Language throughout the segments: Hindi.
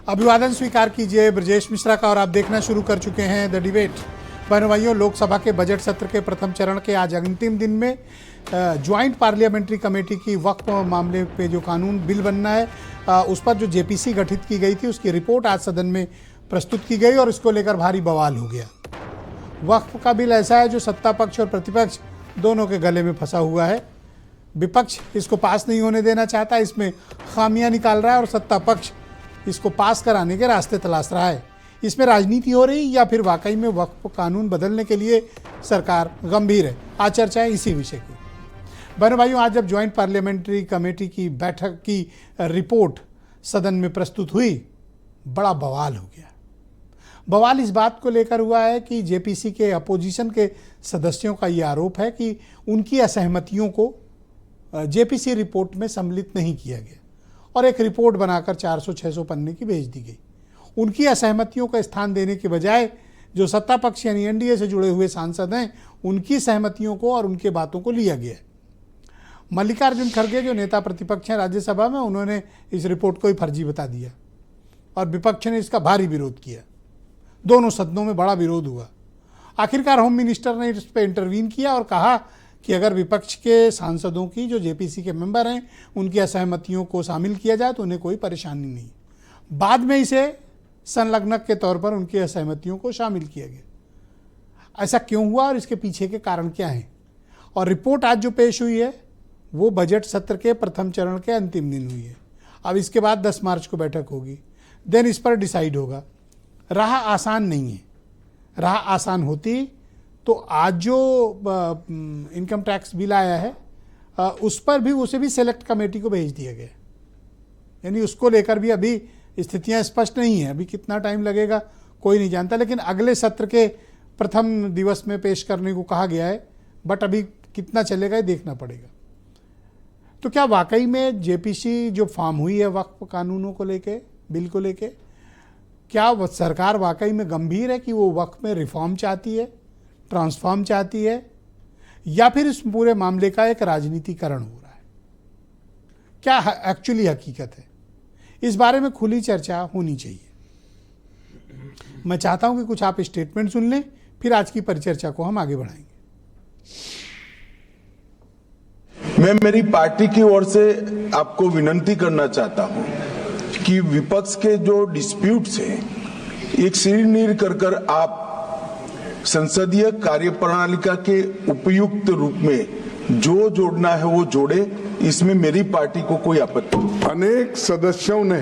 अभिवादन स्वीकार कीजिए ब्रजेश मिश्रा का और आप देखना शुरू कर चुके हैं द डिबेट। बहनों भाइयों, लोकसभा के बजट सत्र के प्रथम चरण के आज अंतिम दिन में ज्वाइंट पार्लियामेंट्री कमेटी की वक्फ मामले पे जो कानून बिल बनना है उस पर जो जेपीसी गठित की गई थी उसकी रिपोर्ट आज सदन में प्रस्तुत की गई और इसको लेकर भारी बवाल हो गया। वक्फ का बिल ऐसा है जो सत्ता पक्ष और प्रतिपक्ष दोनों के गले में फंसा हुआ है। विपक्ष इसको पास नहीं होने देना चाहता, इसमें खामियां निकाल रहा है और सत्ता पक्ष इसको पास कराने के रास्ते तलाश रहा है। इसमें राजनीति हो रही या फिर वाकई में वक्फ कानून बदलने के लिए सरकार गंभीर है? आज चर्चा है इसी विषय की। बहनों भाइयों, आज जब ज्वाइंट पार्लियामेंट्री कमेटी की बैठक की रिपोर्ट सदन में प्रस्तुत हुई, बड़ा बवाल हो गया। बवाल इस बात को लेकर हुआ है कि जेपीसी के अपोजिशन के सदस्यों का ये आरोप है कि उनकी असहमतियों को जेपीसी रिपोर्ट में सम्मिलित नहीं किया गया और एक रिपोर्ट बनाकर 400-600 पन्ने की भेज दी गई। उनकी असहमतियों का स्थान देने के बजाय जो सत्ता पक्ष यानी एनडीए से जुड़े हुए सांसद हैं, उनकी सहमतियों को और उनके बातों को लिया गया। मल्लिकार्जुन खड़गे जो नेता प्रतिपक्ष हैं राज्यसभा में, उन्होंने इस रिपोर्ट को ही फर्जी बता दिया और विपक्ष ने इसका भारी विरोध किया। दोनों सदनों में बड़ा विरोध हुआ। आखिरकार होम मिनिस्टर ने इस पर इंटरवीन किया और कहा कि अगर विपक्ष के सांसदों की जो जेपीसी के मेंबर हैं उनकी असहमतियों को शामिल किया जाए तो उन्हें कोई परेशानी नहीं। बाद में इसे संलग्नक के तौर पर उनकी असहमतियों को शामिल किया गया। ऐसा क्यों हुआ और इसके पीछे के कारण क्या हैं? और रिपोर्ट आज जो पेश हुई है वो बजट सत्र के प्रथम चरण के अंतिम दिन हुई है। अब इसके बाद 10 मार्च को बैठक होगी, देन इस पर डिसाइड होगा। राह आसान नहीं है। राह आसान होती तो आज जो इनकम टैक्स बिल आया है उस पर भी उसे भी सेलेक्ट कमेटी को भेज दिया गया, यानी उसको लेकर भी अभी स्थितियां स्पष्ट नहीं है। अभी कितना टाइम लगेगा कोई नहीं जानता, लेकिन अगले सत्र के प्रथम दिवस में पेश करने को कहा गया है, बट अभी कितना चलेगा ये देखना पड़ेगा। तो क्या वाकई में जेपीसी जो फॉर्म हुई है वक्फ कानूनों को लेके, बिल को लेके, क्या सरकार वाकई में गंभीर है कि वो वक्फ में रिफॉर्म चाहती है, ट्रांसफॉर्म चाहती है, या फिर इस पूरे मामले का एक राजनीतिकरण हो रहा है? क्या एक्चुअली हकीकत है? इस बारे में खुली चर्चा होनी चाहिए। मैं चाहता हूं कि कुछ आप स्टेटमेंट सुन लें, फिर आज की परिचर्चा को हम आगे बढ़ाएंगे। मैं मेरी पार्टी की ओर से आपको विनती करना चाहता हूं कि विपक्ष के जो डिस्प्यूट्स हैं एक सिर कर आप संसदीय कार्यप्रणालिका के उपयुक्त रूप में जो जोड़ना है वो जोड़े। इसमें मेरी पार्टी को कोई आपत्ति नहीं। अनेक सदस्यों ने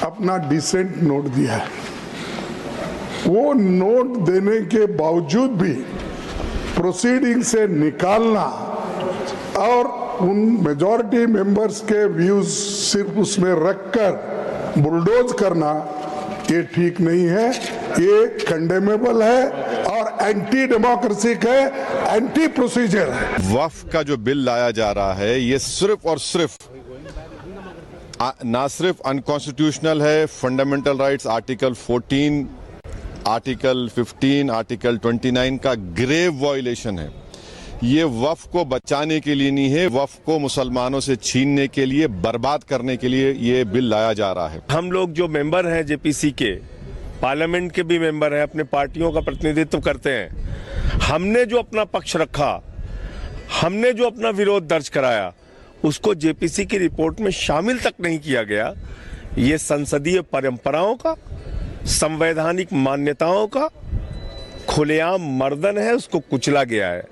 अपना डिसेंट नोट दिया है। वो नोट देने के बावजूद भी प्रोसीडिंग से निकालना और उन मेजॉरिटी मेंबर्स के व्यूज सिर्फ उसमें रखकर बुलडोज करना, ये ठीक नहीं है। ये कंडेमेबल है और एंटी डेमोक्रेसिक है, एंटी प्रोसीजर है। वक्फ का जो बिल लाया जा रहा है ये सिर्फ और सिर्फ ना सिर्फ अनकॉन्स्टिट्यूशनल है, fundamental rights article 14, article 15, article 29 का ग्रेव वायलेशन है। ये वक्फ को बचाने के लिए नहीं है, वक्फ को मुसलमानों से छीनने के लिए, बर्बाद करने के लिए ये बिल लाया जा रहा है। हम लोग जो मेंबर हैं जेपीसी के, पार्लियामेंट के भी मेंबर हैं, अपने पार्टियों का प्रतिनिधित्व करते हैं। हमने जो अपना पक्ष रखा, हमने जो अपना विरोध दर्ज कराया, उसको जेपीसी की रिपोर्ट में शामिल तक नहीं किया गया। ये संसदीय परंपराओं का, संवैधानिक मान्यताओं का खुलेआम मर्दन है, उसको कुचला गया है।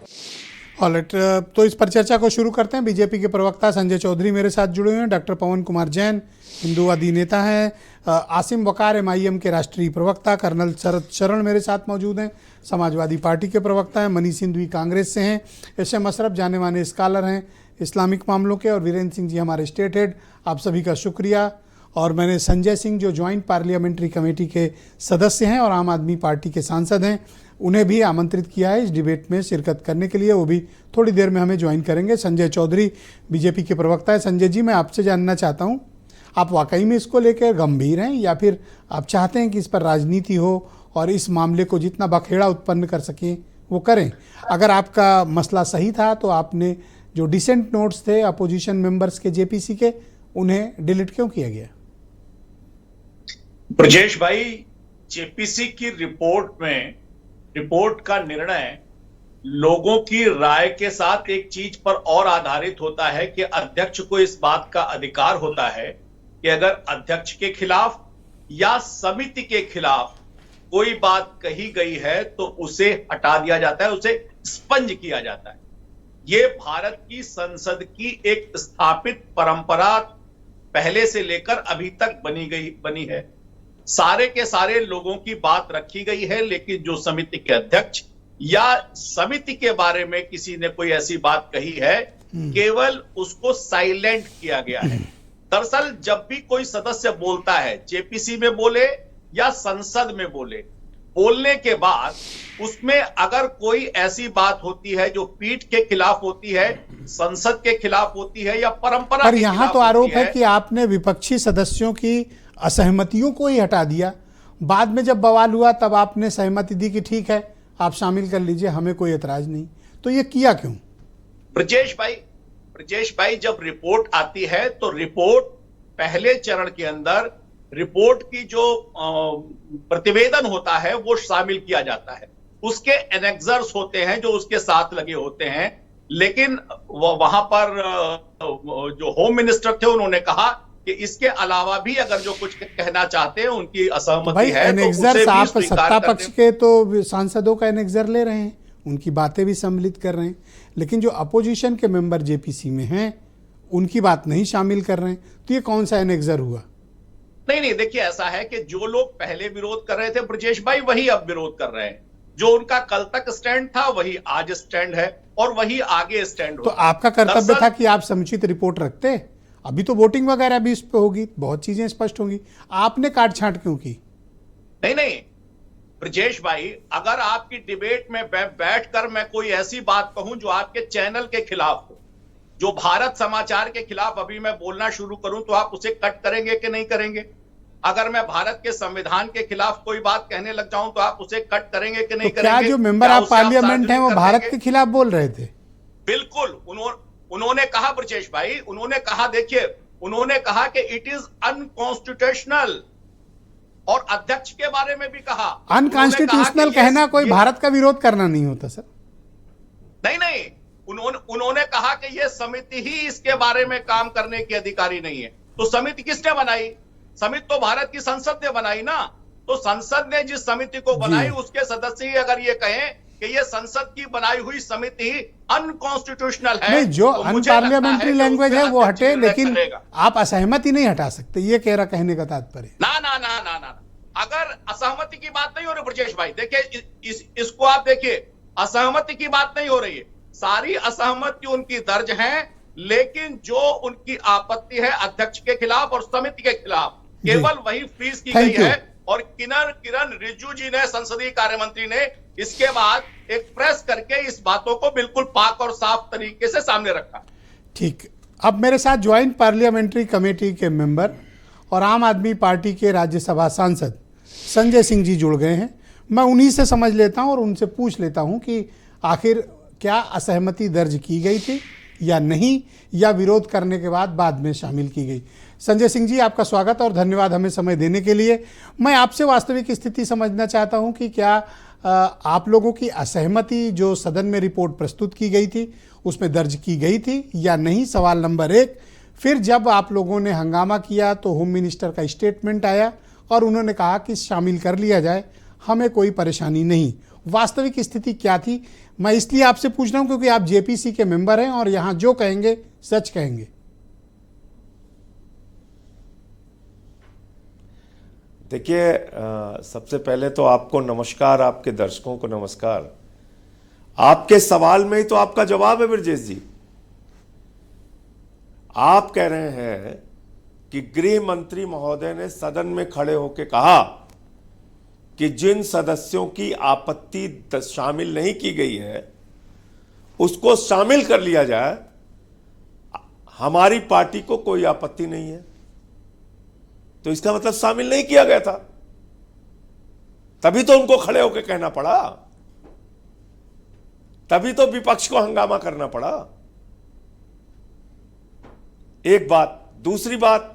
ऑलराइट, तो इस पर चर्चा को शुरू करते हैं। बीजेपी के प्रवक्ता संजय चौधरी मेरे साथ जुड़े हुए हैं, डॉक्टर पवन कुमार जैन हिंदूवादी नेता हैं, आसिम वकार एमआईएम के राष्ट्रीय प्रवक्ता, कर्नल शरद शरण मेरे साथ मौजूद हैं, समाजवादी पार्टी के प्रवक्ता हैं, मनीष सिंधवी कांग्रेस से हैं, एस.एम. अशरफ जाने माने स्कॉलर हैं इस्लामिक मामलों के, और वीरेंद्र सिंह जी हमारे स्टेट हेड। आप सभी का शुक्रिया। और मैंने संजय सिंह जो ज्वाइंट पार्लियामेंट्री कमेटी के सदस्य हैं और आम आदमी पार्टी के सांसद हैं, उन्हें भी आमंत्रित किया है इस डिबेट में शिरकत करने के लिए। वो भी थोड़ी देर में हमें ज्वाइन करेंगे। संजय चौधरी बीजेपी के प्रवक्ता है। संजय जी, मैं आपसे जानना चाहता हूँ, आप वाकई में इसको लेकर गंभीर हैं या फिर आप चाहते हैं कि इस पर राजनीति हो और इस मामले को जितना बखेड़ा उत्पन्न कर सकें वो करें? अगर आपका मसला सही था तो आपने जो डिसेंट नोट्स थे अपोजिशन मेंबर्स के जेपीसी के, उन्हें डिलीट क्यों किया गया? ब्रजेश भाई, जेपीसी की रिपोर्ट का निर्णय लोगों की राय के साथ एक चीज पर और आधारित होता है कि अध्यक्ष को इस बात का अधिकार होता है कि अगर अध्यक्ष के खिलाफ या समिति के खिलाफ कोई बात कही गई है तो उसे हटा दिया जाता है, उसे स्पंज किया जाता है। ये भारत की संसद की एक स्थापित परंपरा पहले से लेकर अभी तक बनी है। सारे के सारे लोगों की बात रखी गई है, लेकिन जो समिति के अध्यक्ष या समिति के बारे में किसी ने कोई ऐसी बात कही है, केवल उसको साइलेंट किया गया है। दरअसल जब भी कोई सदस्य बोलता है, जेपीसी में बोले या संसद में बोले, बोलने के बाद उसमें अगर कोई ऐसी बात होती है जो पीठ के खिलाफ होती है, संसद के खिलाफ होती है या परंपरा पर के यहाँ खिलाफ तो आरोप होती है कि आपने विपक्षी सदस्यों की असहमतियों को ही हटा दिया। बाद में जब बवाल हुआ तब आपने सहमति दी कि ठीक है आप शामिल कर लीजिए, हमें कोई एतराज नहीं। तो ये किया क्यों? ब्रजेश भाई, जब रिपोर्ट आती है तो रिपोर्ट पहले चरण के अंदर रिपोर्ट की जो प्रतिवेदन होता है वो शामिल किया जाता है। उसके एनेक्सर्स होते हैं जो उसके साथ लगे होते हैं, लेकिन वहां पर जो होम मिनिस्टर थे उन्होंने कहा कि इसके अलावा भी अगर जो कुछ कहना चाहते हैं, उनकी असहमति है तो उसे भी आप स्वीकार सत्ता करते पक्ष के तो सांसदों का एनेक्सर ले रहे हैं, उनकी बातें भी सम्मिलित कर रहे हैं, लेकिन जो अपोजिशन के मेंबर जेपीसी में हैं उनकी बात नहीं शामिल कर रहे हैं। तो ये कौन सा एनेक्सर हुआ? नहीं, देखिए ऐसा है कि जो लोग पहले विरोध कर रहे थे ब्रजेश भाई, वही अब विरोध कर रहे हैं। जो उनका कल तक स्टैंड था वही आज स्टैंड है और वही आगे स्टैंड तो होगा। आपका कर्तव्य था कि आप समुचित रिपोर्ट रखते। अभी तो वोटिंग वगैरह भी इस पे होगी, बहुत चीजें स्पष्ट होंगी, आपने काट छांट क्यों की? नहीं ब्रजेश भाई, अगर आपकी डिबेट में बैठकर मैं कोई ऐसी बात कहूं जो आपके चैनल के खिलाफ हो, जो भारत समाचार के खिलाफ अभी मैं बोलना शुरू करूं, तो आप उसे कट करेंगे कि नहीं करेंगे? अगर मैं भारत के संविधान के खिलाफ कोई बात कहने लग जाऊं तो आप उसे कट करेंगे कि नहीं तो क्या करेंगे? जो मेंबर क्या ऑफ उसे आप पार्लियामेंट हैं वो सार्वजनिक कर भारत देंगे? के खिलाफ बोल रहे थे? बिल्कुल, उन्होंने कहा ब्रजेश भाई, उन्होंने कहा, देखिए उन्होंने कहा कि इट इज अनकॉन्स्टिट्यूशनल, और अध्यक्ष के बारे में भी कहा। अनकॉन्स्टिट्यूशनल कहना कोई भारत का विरोध करना नहीं होता सर। नहीं, उन्होंने कहा कि यह समिति ही इसके बारे में काम करने की अधिकारी नहीं है। तो समिति किसने बनाई? समिति तो भारत की संसद ने बनाई ना। तो संसद ने जिस समिति को बनाई उसके सदस्य ही अगर ये कहें कि ये संसद की बनाई हुई समिति अनकॉन्स्टिट्यूशनल है, नहीं, जो तो मुझे लगता अनपार्लियामेंट्री कि लैंग्वेज उस है पे वो अध्यक्ष हटे, निर्णय लेकिन करेगा। आप असहमति नहीं हटा सकते, ये कहने का तात्पर्य। ना, अगर असहमति की बात नहीं हो रही ब्रजेश भाई, देखिए इसको आप देखिए, असहमति की बात नहीं हो रही है, सारी असहमति उनकी दर्ज है, लेकिन जो उनकी आपत्ति है अध्यक्ष के खिलाफ और समिति के खिलाफ, केवल वही फ्रीज की गई है। और किरण रिजिजू जी ने, संसदीय कार्य मंत्री ने, इसके बाद एक प्रेस करके इस बातों को बिल्कुल पाक और साफ तरीके से सामने रखा। ठीक, अब मेरे साथ ज्वाइंट पार्लियामेंट्री कमेटी के मेंबर और आम आदमी पार्टी के राज्यसभा सांसद संजय सिंह जी जुड़ गए हैं। मैं उन्हीं से समझ लेता हूं और उनसे पूछ लेता हूं कि आखिर क्या असहमति दर्ज की गई थी या नहीं, या विरोध करने के बाद में शामिल की गई। संजय सिंह जी, आपका स्वागत और धन्यवाद हमें समय देने के लिए। मैं आपसे वास्तविक स्थिति समझना चाहता हूं कि क्या आप लोगों की असहमति जो सदन में रिपोर्ट प्रस्तुत की गई थी उसमें दर्ज की गई थी या नहीं, सवाल नंबर 1। फिर जब आप लोगों ने हंगामा किया तो होम मिनिस्टर का स्टेटमेंट आया और उन्होंने कहा कि शामिल कर लिया जाए, हमें कोई परेशानी नहीं। वास्तविक स्थिति क्या थी? मैं इसलिए आपसे पूछ रहा हूं क्योंकि आप जेपीसी के मेंबर हैं और यहां जो कहेंगे सच कहेंगे। देखिए, सबसे पहले तो आपको नमस्कार, आपके दर्शकों को नमस्कार। आपके सवाल में ही तो आपका जवाब है ब्रजेश जी। आप कह रहे हैं कि गृह मंत्री महोदय ने सदन में खड़े होकर कहा कि जिन सदस्यों की आपत्ति शामिल नहीं की गई है उसको शामिल कर लिया जाए। हमारी पार्टी को कोई आपत्ति नहीं है, तो इसका मतलब शामिल नहीं किया गया था। तभी तो उनको खड़े होकर कहना पड़ा, तभी तो विपक्ष को हंगामा करना पड़ा। एक बात। दूसरी बात,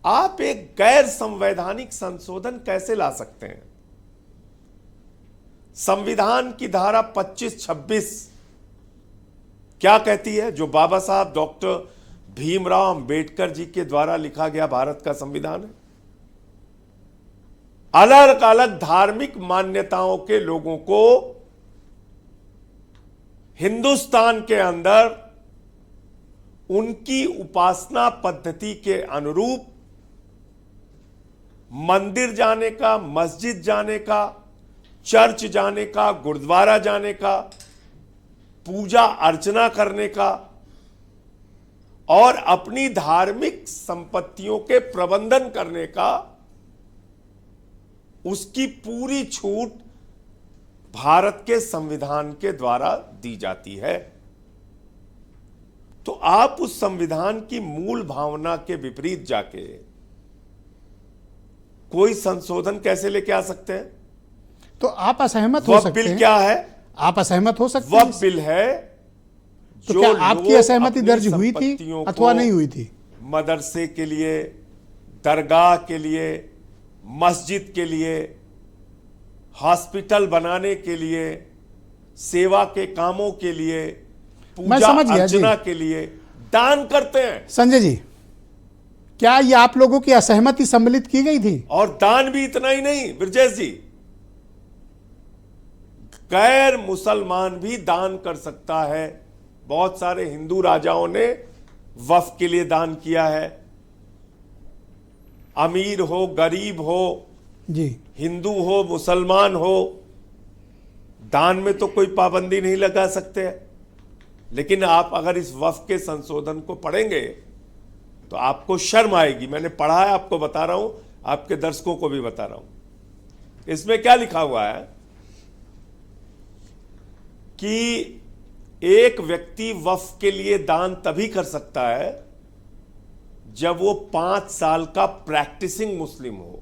आप एक गैर संवैधानिक संशोधन कैसे ला सकते हैं? संविधान की धारा 25-26 क्या कहती है? जो बाबा साहब डॉक्टर भीमराव अंबेडकर जी के द्वारा लिखा गया भारत का संविधान है। अलग अलग धार्मिक मान्यताओं के लोगों को हिंदुस्तान के अंदर उनकी उपासना पद्धति के अनुरूप मंदिर जाने का, मस्जिद जाने का, चर्च जाने का, गुरुद्वारा जाने का, पूजा अर्चना करने का और अपनी धार्मिक संपत्तियों के प्रबंधन करने का, उसकी पूरी छूट भारत के संविधान के द्वारा दी जाती है। तो आप उस संविधान की मूल भावना के विपरीत जाके कोई संशोधन कैसे लेके आ सकते हैं? तो आप असहमत हो वक्फ सकते बिल हैं। क्या है? आप असहमत हो सकते हैं। वक्फ बिल है तो जो क्या आपकी लोग असहमति अपनी दर्ज हुई थी संपत्तियों अथवा को नहीं हुई थी? मदरसे के लिए, दरगाह के लिए, मस्जिद के लिए, हॉस्पिटल बनाने के लिए, सेवा के कामों के लिए, मैं पूजा समझ गया जी। अर्चना के लिए दान करते हैं। संजय जी, क्या ये आप लोगों की असहमति सम्मिलित की गई थी? और दान भी इतना ही नहीं ब्रजेश जी, गैर मुसलमान भी दान कर सकता है। बहुत सारे हिंदू राजाओं ने वक्फ के लिए दान किया है। अमीर हो, गरीब हो, जी, हिंदू हो, मुसलमान हो, दान में तो कोई पाबंदी नहीं लगा सकते। लेकिन आप अगर इस वक्फ के संशोधन को पढ़ेंगे तो आपको शर्म आएगी। मैंने पढ़ा है, आपको बता रहा हूं, आपके दर्शकों को भी बता रहा हूं। इसमें क्या लिखा हुआ है कि एक व्यक्ति वक्फ के लिए दान तभी कर सकता है जब वो 5 साल का प्रैक्टिसिंग मुस्लिम हो।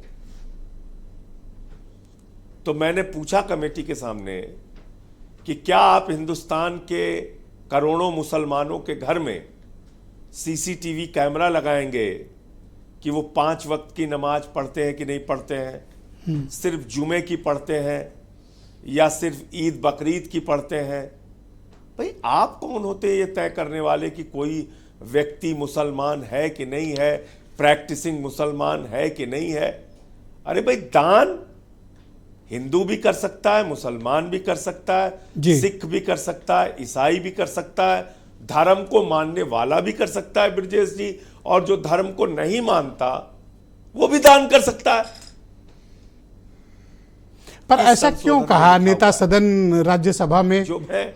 तो मैंने पूछा कमेटी के सामने कि क्या आप हिंदुस्तान के करोड़ों मुसलमानों के घर में सीसीटीवी कैमरा लगाएंगे कि वो 5 वक्त की नमाज पढ़ते हैं कि नहीं पढ़ते हैं, सिर्फ जुमे की पढ़ते हैं या सिर्फ ईद बकरीद की पढ़ते हैं? भाई आप कौन होते हैं ये तय करने वाले कि कोई व्यक्ति मुसलमान है कि नहीं है, प्रैक्टिसिंग मुसलमान है कि नहीं है? अरे भाई, दान हिंदू भी कर सकता है, मुसलमान भी कर सकता है, सिख भी कर सकता है, ईसाई भी कर सकता है, धर्म को मानने वाला भी कर सकता है ब्रजेश जी, और जो धर्म को नहीं मानता वो भी दान कर सकता है। पर ऐसा क्यों कहा नेता सदन राज्यसभा में जो है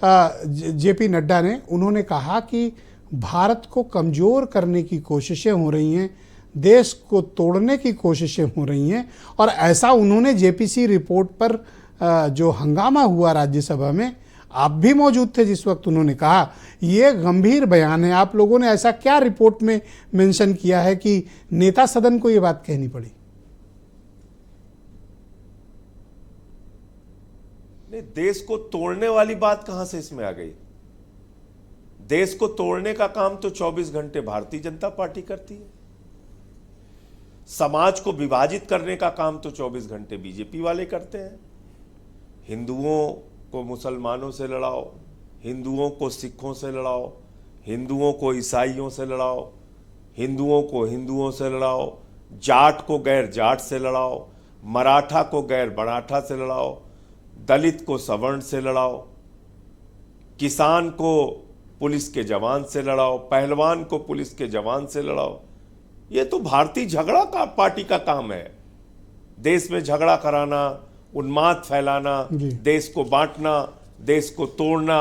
जेपी नड्डा ने? उन्होंने कहा कि भारत को कमजोर करने की कोशिशें हो रही हैं, देश को तोड़ने की कोशिशें हो रही हैं, और ऐसा उन्होंने जेपीसी रिपोर्ट पर जो हंगामा हुआ राज्यसभा में, आप भी मौजूद थे जिस वक्त, उन्होंने कहा यह गंभीर बयान है। आप लोगों ने ऐसा क्या रिपोर्ट में मेंशन किया है कि नेता सदन को यह बात कहनी पड़ी? नहीं, देश को तोड़ने वाली बात कहां से इसमें आ गई? देश को तोड़ने का काम तो 24 घंटे भारतीय जनता पार्टी करती है। समाज को विभाजित करने का काम तो 24 घंटे बीजेपी वाले करते हैं। हिंदुओं को मुसलमानों से लड़ाओ, हिंदुओं को सिखों से लड़ाओ, हिंदुओं को ईसाइयों से लड़ाओ, हिंदुओं को हिंदुओं से लड़ाओ, जाट को गैर जाट से लड़ाओ, मराठा को गैर मराठा से लड़ाओ, दलित को सवर्ण से लड़ाओ, किसान को पुलिस के जवान से लड़ाओ, पहलवान को पुलिस के जवान से लड़ाओ। ये तो भारतीय झगड़ा का पार्टी का काम है। देश में झगड़ा कराना, उन्माद फैलाना, देश को बांटना, देश को तोड़ना,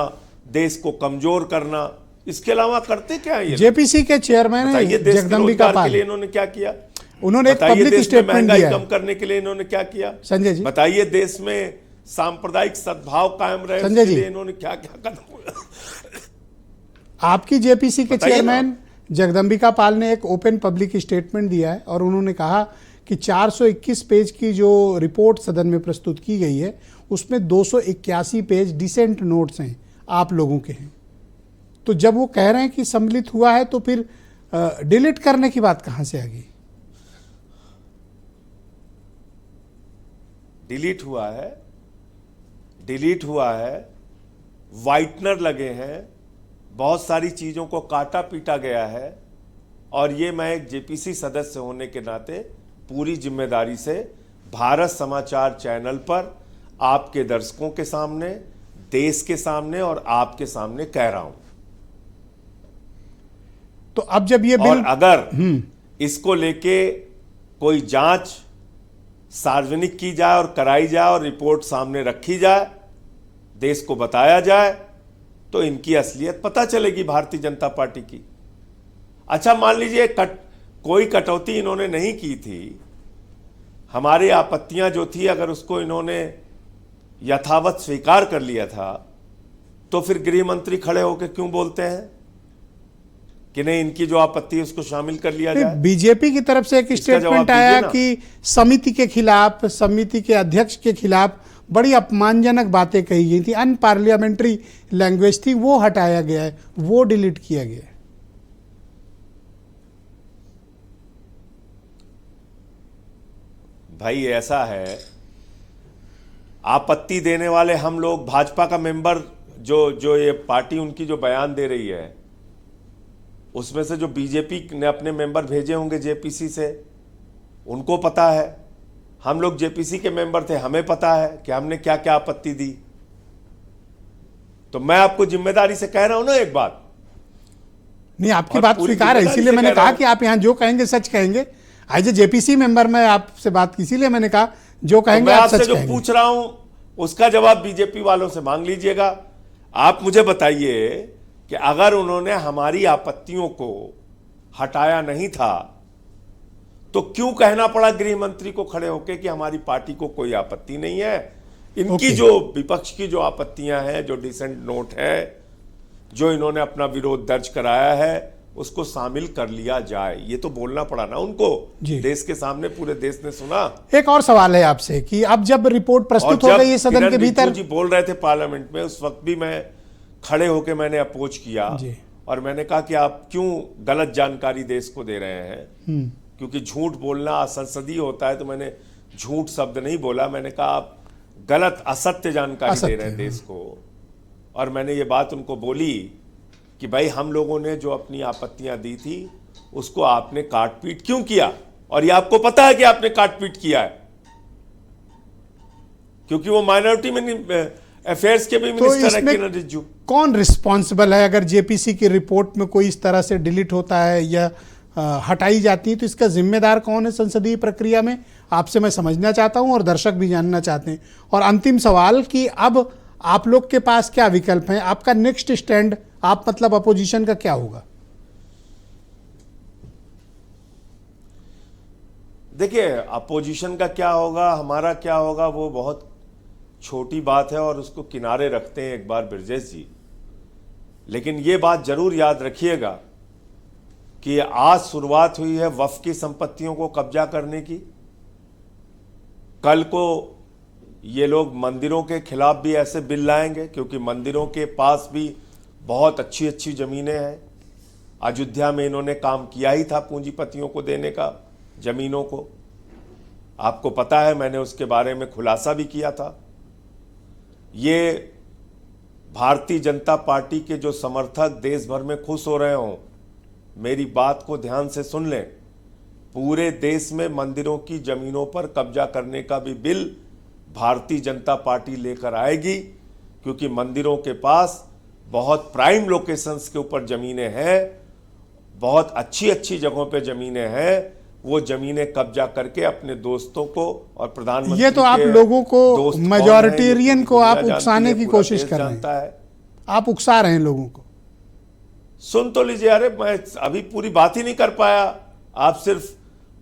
देश को कमजोर करना, इसके अलावा करते क्या है ये? जेपीसी के चेयरमैन जगदम्बिका पाल, के लिए इन्होंने क्या किया? उन्होंने एक पब्लिक स्टेटमेंट दिया कम करने के लिए इन्होंने क्या किया? संजय जी बताइए, देश में सांप्रदायिक सद्भाव कायम रहे संजय जी, इन्होंने क्या क्या कदम? आपकी जेपीसी के चेयरमैन जगदम्बिका पाल ने एक ओपन पब्लिक स्टेटमेंट दिया है और उन्होंने कहा कि 421 पेज की जो रिपोर्ट सदन में प्रस्तुत की गई है उसमें 281 पेज डिसेंट नोट्स हैं, आप लोगों के हैं। तो जब वो कह रहे हैं कि सम्मिलित हुआ है तो फिर डिलीट करने की बात कहां से आ गई? डिलीट हुआ है, वाइटनर लगे हैं, बहुत सारी चीज़ों को काटा पीटा गया है। और ये मैं एक जेपीसी सदस्य होने के नाते पूरी जिम्मेदारी से भारत समाचार चैनल पर आपके दर्शकों के सामने, देश के सामने और आपके सामने कह रहा हूं। तो अब जब ये और बिल अगर इसको लेके कोई जांच सार्वजनिक की जाए और कराई जाए और रिपोर्ट सामने रखी जाए, देश को बताया जाए, तो इनकी असलियत पता चलेगी भारतीय जनता पार्टी की। अच्छा, मान लीजिए कोई कटौती इन्होंने नहीं की थी, हमारी आपत्तियां जो थी अगर उसको इन्होंने यथावत स्वीकार कर लिया था, तो फिर गृह मंत्री खड़े होकर क्यों बोलते हैं कि नहीं, इनकी जो आपत्ति है उसको शामिल कर लिया जाए? बीजेपी की तरफ से एक इसका जवाब स्टेटमेंट आया दीजिए ना। कि समिति के खिलाफ, समिति के अध्यक्ष के खिलाफ बड़ी अपमानजनक बातें कही गई थी, अनपार्लियामेंट्री लैंग्वेज थी, वो हटाया गया है, वो डिलीट किया गया है। भाई ऐसा है, आपत्ति देने वाले हम लोग, भाजपा का मेंबर जो ये पार्टी उनकी जो बयान दे रही है, उसमें से जो बीजेपी ने अपने मेंबर भेजे होंगे जेपीसी से, उनको पता है। हम लोग जेपीसी के मेंबर थे, हमें पता है कि हमने क्या क्या आपत्ति दी। तो मैं आपको जिम्मेदारी से कह रहा हूं ना एक बात। नहीं, आपकी और बात पूरी स्वीकार है, जिम्मेदारी इसीलिए से मैंने कह रहा कहा हूं। कि आप यहाँ जो कहेंगे सच कहेंगे। एज ए जेपीसी मेंबर मैं आपसे बात की, इसीलिए मैंने कहा जो तो कहेंगे मैं आप आपसे सच जो कहेंगे। पूछ रहा हूं उसका जवाब बीजेपी वालों से मांग लीजिएगा। आप मुझे बताइए कि अगर उन्होंने हमारी आपत्तियों को हटाया नहीं था, तो क्यों कहना पड़ा गृह मंत्री को खड़े होकर कि हमारी पार्टी को कोई आपत्ति नहीं है? इनकी ओके। जो विपक्ष की जो आपत्तियां हैं, जो डिसेंट नोट है, जो इन्होंने अपना विरोध दर्ज कराया है, उसको शामिल कर लिया जाए। ये तो बोलना पड़ा ना उनको, जी। देश के सामने, पूरे देश ने सुना। एक और सवाल है आपसे कि अब जब रिपोर्ट प्रस्तुत हो गई है सदन के किरण भीतर, रिजिजू जी बोल रहे थे पार्लियामेंट में, उस वक्त भी मैं खड़े होकर मैंने अपोज किया जी। और मैंने कहा कि आप क्यों गलत जानकारी देश को दे रहे हैं, क्योंकि झूठ बोलना असंसदीय होता है। तो मैंने झूठ शब्द नहीं बोला, मैंने कहा आप गलत असत्य जानकारी दे रहे हैं देश को। और मैंने ये बात उनको बोली कि भाई हम लोगों ने जो अपनी आपत्तियां दी थी उसको आपने काट पीट क्यों किया, और ये आपको पता है कि आपने काट पीट किया है, क्योंकि वो माइनॉरिटी में अफेयर्स के भी मिनिस्टर है किरण रिजिजू। कौन रिस्पॉन्सिबल है अगर जेपीसी की रिपोर्ट में कोई इस तरह से डिलीट होता है या हटाई जाती है, तो इसका जिम्मेदार कौन है संसदीय प्रक्रिया में? आपसे मैं समझना चाहता हूं और दर्शक भी जानना चाहते हैं। और अंतिम सवाल कि अब आप लोग के पास क्या विकल्प हैं, आपका नेक्स्ट स्टैंड, आप मतलब अपोजिशन का क्या होगा? देखिए, अपोजिशन का क्या होगा, हमारा क्या होगा, वो बहुत छोटी बात है और उसको किनारे रखते हैं एक बार ब्रजेश जी। लेकिन ये बात जरूर याद रखिएगा कि आज शुरुआत हुई है वक्फ की संपत्तियों को कब्जा करने की। कल को ये लोग मंदिरों के खिलाफ भी ऐसे बिल लाएंगे, क्योंकि मंदिरों के पास भी बहुत अच्छी अच्छी जमीनें हैं। अयोध्या में इन्होंने काम किया ही था पूंजीपतियों को देने का, जमीनों को। आपको पता है, मैंने उसके बारे में खुलासा भी किया था। ये भारतीय जनता पार्टी के जो समर्थक देश भर में खुश हो रहे हों, मेरी बात को ध्यान से सुन लें। पूरे देश में मंदिरों की जमीनों पर कब्जा करने का भी बिल भारतीय जनता पार्टी लेकर आएगी, क्योंकि मंदिरों के पास बहुत प्राइम लोकेशंस के ऊपर जमीनें हैं, बहुत अच्छी अच्छी जगहों पे जमीनें हैं। वो जमीनें कब्जा करके अपने दोस्तों को और प्रधानमंत्री, ये तो आप लोगों को, मेजॉरिटेरियन को आप उकसाने की कोशिश कर रहे हैं। आप उकसा रहे हैं लोगों को। सुन तो लीजिए। अरे मैं अभी पूरी बात ही नहीं कर पाया, आप सिर्फ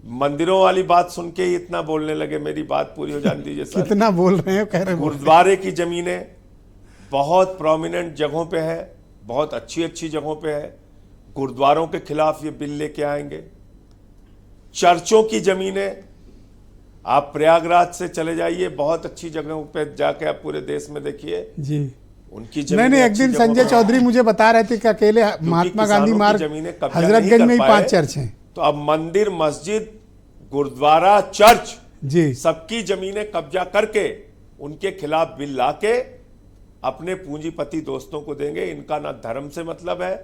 मंदिरों वाली बात सुन के ही इतना बोलने लगे। मेरी बात पूरी हो जाने दीजिए सर। कितना बोल रहे हैं, कह रहे हैं। गुरुद्वारे की जमीनें बहुत प्रोमिनेंट जगहों पे है, बहुत अच्छी अच्छी जगहों पे है। गुरुद्वारों के खिलाफ ये बिल लेके आएंगे। चर्चों की जमीनें, आप प्रयागराज से चले जाइए, बहुत अच्छी जगहों पे जाके आप पूरे देश में देखिए जी, उनकी नहीं, एक दिन संजय चौधरी मुझे बता रहे थे कि अकेले महात्मा गांधी मार्ग हजरतगंज में ही 5 चर्च हैं। तो अब मंदिर, मस्जिद, गुरुद्वारा, चर्च जी सबकी जमीनें कब्जा करके उनके खिलाफ बिल लाके अपने पूंजीपति दोस्तों को देंगे। इनका ना धर्म से मतलब है,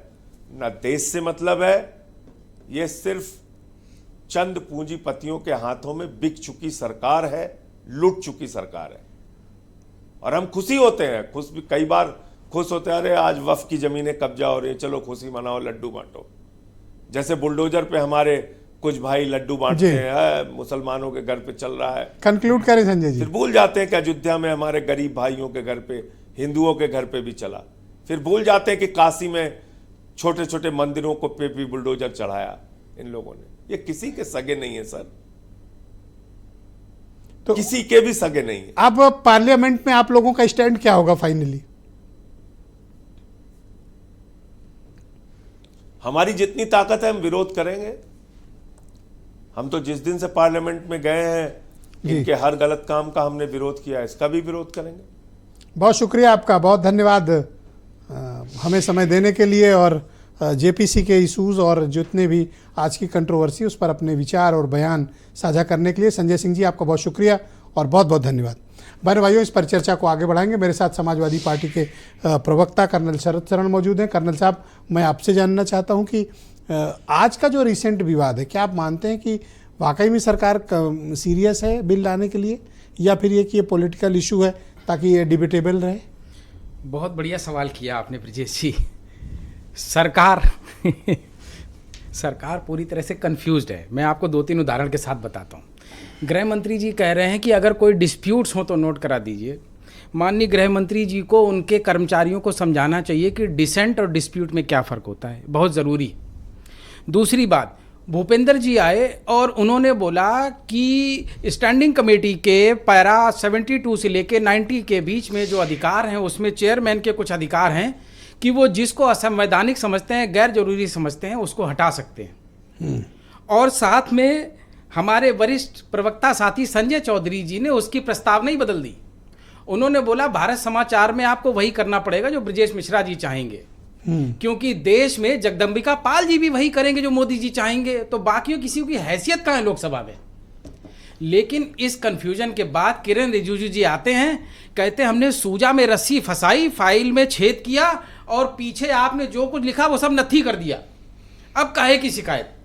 ना देश से मतलब है। ये सिर्फ चंद पूंजीपतियों के हाथों में बिक चुकी सरकार है, लुट चुकी सरकार है। और हम खुशी होते हैं, कई बार खुश होते हैं, अरे आज वफ की जमीनें कब्जा हो रही हैं, चलो खुशी मनाओ, लड्डू बांटो। जैसे बुलडोजर पे हमारे कुछ भाई लड्डू बांटते हैं, मुसलमानों के घर पे चल रहा है। कंक्लूड करें संजय जी। फिर भूल जाते हैं कि अयोध्या में हमारे गरीब भाइयों के घर पे, हिंदुओं के घर पे भी चला। फिर भूल जाते हैं कि काशी में छोटे छोटे मंदिरों को पे भी बुलडोजर चढ़ाया इन लोगों ने। ये किसी के सगे नहीं है सर, तो किसी के भी सगे नहीं है। अब पार्लियामेंट में आप लोगों का स्टैंड क्या होगा फाइनली? हमारी जितनी ताकत है हम विरोध करेंगे। हम तो जिस दिन से पार्लियामेंट में गए हैं, इनके हर गलत काम का हमने विरोध किया, इसका भी विरोध करेंगे। बहुत शुक्रिया आपका, बहुत धन्यवाद हमें समय देने के लिए और जेपीसी के इशूज़ और जितने भी आज की कंट्रोवर्सी उस पर अपने विचार और बयान साझा करने के लिए। संजय सिंह जी आपका बहुत शुक्रिया और बहुत बहुत धन्यवाद। बहन भाइयों, इस पर चर्चा को आगे बढ़ाएंगे। मेरे साथ समाजवादी पार्टी के प्रवक्ता कर्नल शरद चरण मौजूद हैं। कर्नल साहब, मैं आपसे जानना चाहता हूं कि आज का जो रिसेंट विवाद है, क्या आप मानते हैं कि वाकई में सरकार सीरियस है बिल लाने के लिए, या फिर ये कि ये पॉलिटिकल इशू है ताकि ये डिबेटेबल रहे? बहुत बढ़िया सवाल किया आपने ब्रजेश जी। सरकार पूरी तरह से कंफ्यूज्ड है। मैं आपको 2-3 उदाहरण के साथ बताता हूँ। गृह मंत्री जी कह रहे हैं कि अगर कोई डिस्प्यूट्स हो तो नोट करा दीजिए। माननीय गृह मंत्री जी को उनके कर्मचारियों को समझाना चाहिए कि डिसेंट और डिस्प्यूट में क्या फ़र्क होता है, बहुत ज़रूरी। दूसरी बात, भूपेंद्र जी आए और उन्होंने बोला कि स्टैंडिंग कमेटी के पैरा 72 से लेके 90 के बीच में जो अधिकार हैं उसमें चेयरमैन के कुछ अधिकार हैं कि वो जिसको असंवैधानिक समझते हैं, गैर जरूरी समझते हैं, उसको हटा सकते हैं। और साथ में हमारे वरिष्ठ प्रवक्ता साथी संजय चौधरी जी ने उसकी प्रस्तावना ही बदल दी। उन्होंने बोला भारत समाचार में आपको वही करना पड़ेगा जो ब्रजेश मिश्रा जी चाहेंगे, क्योंकि देश में जगदम्बिका पाल जी भी वही करेंगे जो मोदी जी चाहेंगे, तो बाकियों किसी की हैसियत कहाँ है लोकसभा में। लेकिन इस कंफ्यूजन के बाद किरण रिजिजू जी आते हैं, कहते हैं हमने सूजा में रस्सी फंसाई, फाइल में छेद किया और पीछे आपने जो कुछ लिखा वो सब नत्थी कर दिया। अब काहे की शिकायत?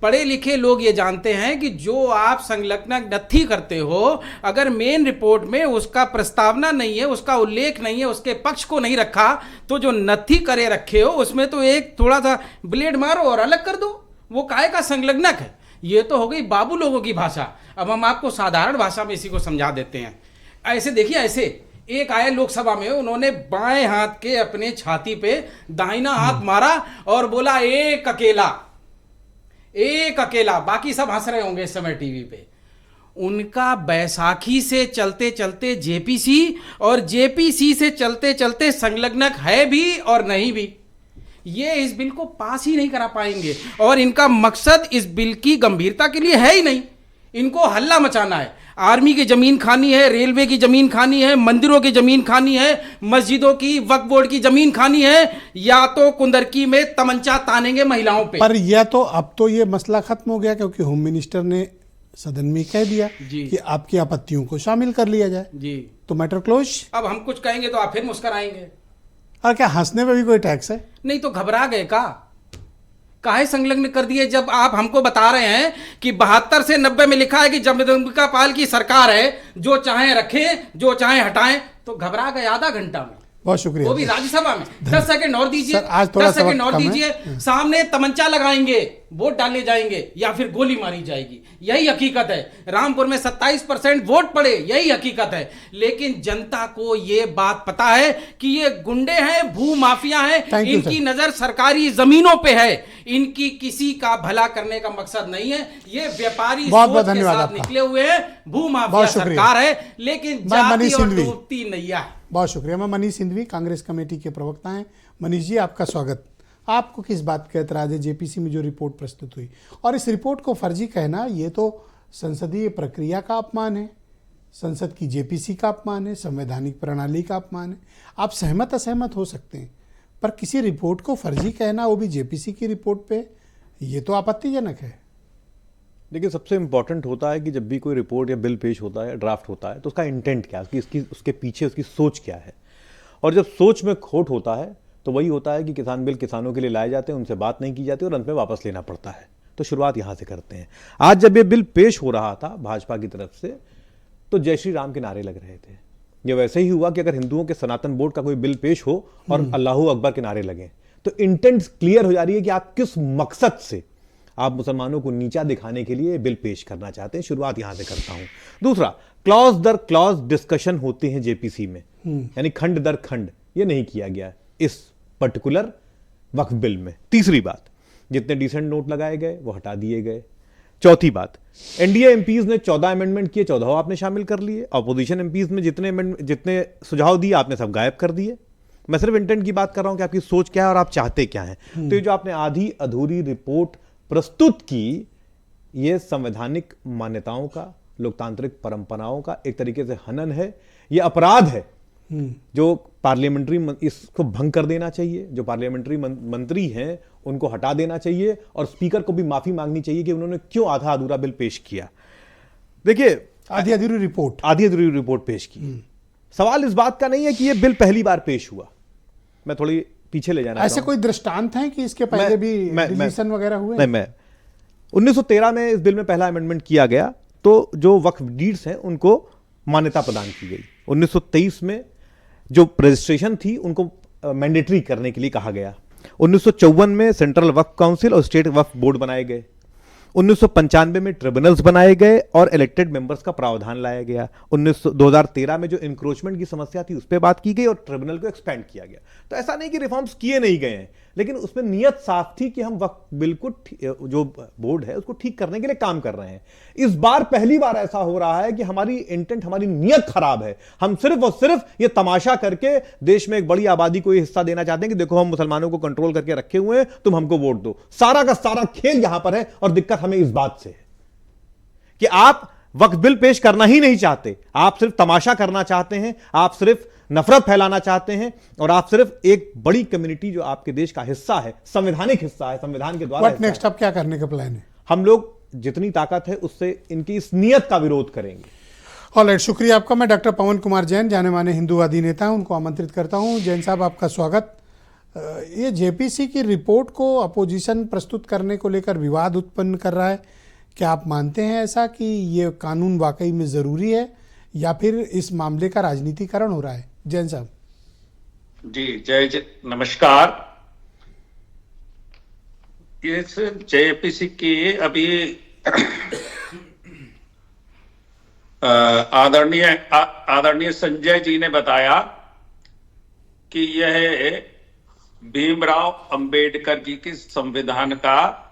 पढ़े लिखे लोग ये जानते हैं कि जो आप संलग्न नत्थी करते हो, अगर मेन रिपोर्ट में उसका प्रस्तावना नहीं है, उसका उल्लेख नहीं है, उसके पक्ष को नहीं रखा, तो जो नत्थी करे रखे हो उसमें तो एक थोड़ा सा ब्लेड मारो और अलग कर दो। वो काहे का संलग्नक है? ये तो हो गई बाबू लोगों की भाषा। अब हम आपको साधारण भाषा में इसी को समझा देते हैं। ऐसे देखिए, ऐसे एक आए लोकसभा में, उन्होंने बाएं हाथ के अपने छाती पे दाहिना हाथ मारा और बोला एक अकेला, बाकी सब हंस रहे होंगे इस समय टीवी पे। उनका बैसाखी से चलते चलते जेपीसी और जेपीसी से चलते चलते संलग्नक है भी और नहीं भी। ये इस बिल को पास ही नहीं करा पाएंगे और इनका मकसद इस बिल की गंभीरता के लिए है ही नहीं। इनको हल्ला मचाना है। आर्मी की जमीन खानी है, रेलवे की जमीन खानी है, मंदिरों की जमीन खानी है, मस्जिदों की, वक्फ बोर्ड की जमीन खानी है, या तो कुंदरकी में तमंचा तानेंगे महिलाओं पे। पर यह तो अब तो ये मसला खत्म हो गया, क्योंकि होम मिनिस्टर ने सदन में कह दिया कि आपकी आपत्तियों को शामिल कर लिया जाए जी, तो मैटर क्लोज। अब हम कुछ कहेंगे तो आप फिर मुस्कुराएंगे। और क्या हंसने में भी कोई टैक्स है? नहीं तो घबरा गए काहे संलग्न कर दिए? जब आप हमको बता रहे हैं कि 72 से 90 में लिखा है कि जगदम्बिका पाल की सरकार है, जो चाहे रखें जो चाहे हटाएं, तो घबरा गए आधा घंटा में। बहुत शुक्रिया। वो भी राज्यसभा में। 10 सेकंड और दीजिए, आज थोड़ा 10 सेकंड और दीजिए। सामने तमंचा लगाएंगे, वोट डाले जाएंगे या फिर गोली मारी जाएगी। यही हकीकत है। रामपुर में 27% वोट पड़े, यही हकीकत है। लेकिन जनता को ये बात पता है कि ये गुंडे हैं, भू माफिया हैं, इनकी नजर सरकारी जमीनों पे है। इनकी किसी का भला करने का मकसद नहीं है। ये व्यापारी सोच के साथ निकले हुए हैं। भू माफिया सरकार है, लेकिन जाति और डूबती नैया है। बहुत शुक्रिया। मैं मनीष सिंधवी, कांग्रेस कमेटी के प्रवक्ता हैं। मनीष जी, आपका स्वागत। आपको किस बात का एतराज है जेपीसी में जो रिपोर्ट प्रस्तुत हुई? और इस रिपोर्ट को फर्जी कहना, ये तो संसदीय प्रक्रिया का अपमान है, संसद की जेपीसी का अपमान है, संवैधानिक प्रणाली का अपमान है। आप सहमत असहमत हो सकते हैं, पर किसी रिपोर्ट को फर्जी कहना, वो भी जेपीसी की रिपोर्ट पे, ये तो आपत्तिजनक है। देखिए, सबसे इंपॉर्टेंट होता है कि जब भी कोई रिपोर्ट या बिल पेश होता है, ड्राफ्ट होता है, तो उसका इंटेंट क्या है, उसके पीछे उसकी सोच क्या है। और जब सोच में खोट होता है तो वही होता है कि किसान बिल किसानों के लिए लाए जाते हैं, उनसे बात नहीं की जाती और अंत में वापस लेना पड़ता है। तो शुरुआत यहाँ से करते हैं। आज जब ये बिल पेश हो रहा था भाजपा की तरफ से, तो जय श्री राम के नारे लग रहे थे। ये वैसे ही हुआ कि अगर हिंदुओं के सनातन बोर्ड का कोई बिल पेश हो और अल्लाहू अकबर के नारे लगे, तो इंटेंट क्लियर हो जा रही है कि आप किस मकसद से आप मुसलमानों को नीचा दिखाने के लिए बिल पेश करना चाहते हैं। शुरुआत यहां से करता हूं। दूसरा, क्लॉज दर क्लॉज डिस्कशन होते हैं जेपीसी में, यानी खंड दर खंड, ये नहीं किया गया इस पर्टिकुलर वक्फ बिल में। तीसरी बात, जितने डिसेंट नोट लगाए गए वो हटा दिए गए। चौथी बात, एनडीए एमपीज ने 14 अमेंडमेंट किए, 14 आपने शामिल कर लिए। अपोजिशन एमपीज ने जितने सुझाव दिए आपने सब गायब कर दिए। मैं सिर्फ इंटेंट की बात कर रहा हूं कि आपकी सोच क्या है और आप चाहते क्या हैं। तो ये जो आपने आधी अधूरी रिपोर्ट प्रस्तुत की, ये संवैधानिक मान्यताओं का, लोकतांत्रिक परंपराओं का एक तरीके से हनन है। ये अपराध है जो पार्लियामेंट्री, इसको भंग कर देना चाहिए। जो पार्लियामेंट्री मंत्री हैं उनको हटा देना चाहिए और स्पीकर को भी माफी मांगनी चाहिए कि उन्होंने क्यों आधा अधूरा बिल पेश किया। देखिए, आधी अधूरी रिपोर्ट पेश की। सवाल इस बात का नहीं है कि यह बिल पहली बार पेश हुआ। मैं थोड़ी पीछे ले जाना ऐसे कोई दृष्टांत हैं कि इसके पहले भी डिलीशन वगैरह हुए? नहीं, मैं 1913 में इस बिल में पहला अमेंडमेंट किया गया, तो जो वक्फ डीड्स हैं उनको मान्यता प्रदान की गई। 1923 में जो रजिस्ट्रेशन थी उनको मैंडेटरी करने के लिए कहा गया। 1954 में सेंट्रल वक्फ काउंसिल और स्टेट वक्फ बोर्ड बनाए गए। 1995 में ट्रिब्यूनल्स बनाए गए और इलेक्टेड मेंबर्स का प्रावधान लाया गया। 2013 में जो इंक्रोचमेंट की समस्या थी उस पर बात की गई और ट्रिब्यूनल को एक्सपेंड किया गया। तो ऐसा नहीं कि रिफॉर्म्स किए नहीं गए हैं, लेकिन उसमें नियत साफ थी कि हम वक्फ बिल को, जो बोर्ड है उसको ठीक करने के लिए काम कर रहे हैं। इस बार पहली बार ऐसा हो रहा है कि हमारी इंटेंट, हमारी नियत खराब है। हम सिर्फ और सिर्फ ये तमाशा करके देश में एक बड़ी आबादी को ये हिस्सा देना चाहते हैं कि देखो हम मुसलमानों को कंट्रोल करके रखे हुए हैं, तुम हमको वोट दो। सारा का सारा खेल यहां पर है और दिक्कत हमें इस बात से है कि आप वक्फ बिल पेश करना ही नहीं चाहते, आप सिर्फ तमाशा करना चाहते हैं, आप सिर्फ नफरत फैलाना चाहते हैं और आप सिर्फ एक बड़ी कम्युनिटी जो आपके देश का हिस्सा है, संवैधानिक हिस्सा है, संविधान के द्वारा। व्हाट नेक्स्ट, अब क्या करने का प्लान है? हम लोग जितनी ताकत है उससे इनकी इस नियत का विरोध करेंगे। ऑलराइट, शुक्रिया आपका। मैं डॉक्टर पवन कुमार जैन, जाने माने हिंदूवादी नेता हैं, उनको आमंत्रित करता हूं। जैन साहब, आपका स्वागत। ये जेपीसी की रिपोर्ट को अपोजिशन प्रस्तुत करने को लेकर विवाद उत्पन्न कर रहा है। क्या आप मानते हैं ऐसा कि ये कानून वाकई में ज़रूरी है या फिर इस मामले का राजनीतिकरण हो रहा है? जैन साहब जी, नमस्कार। इस जेपीसी की अभी आदरणीय संजय जी ने बताया कि यह भीमराव अंबेडकर जी की संविधान का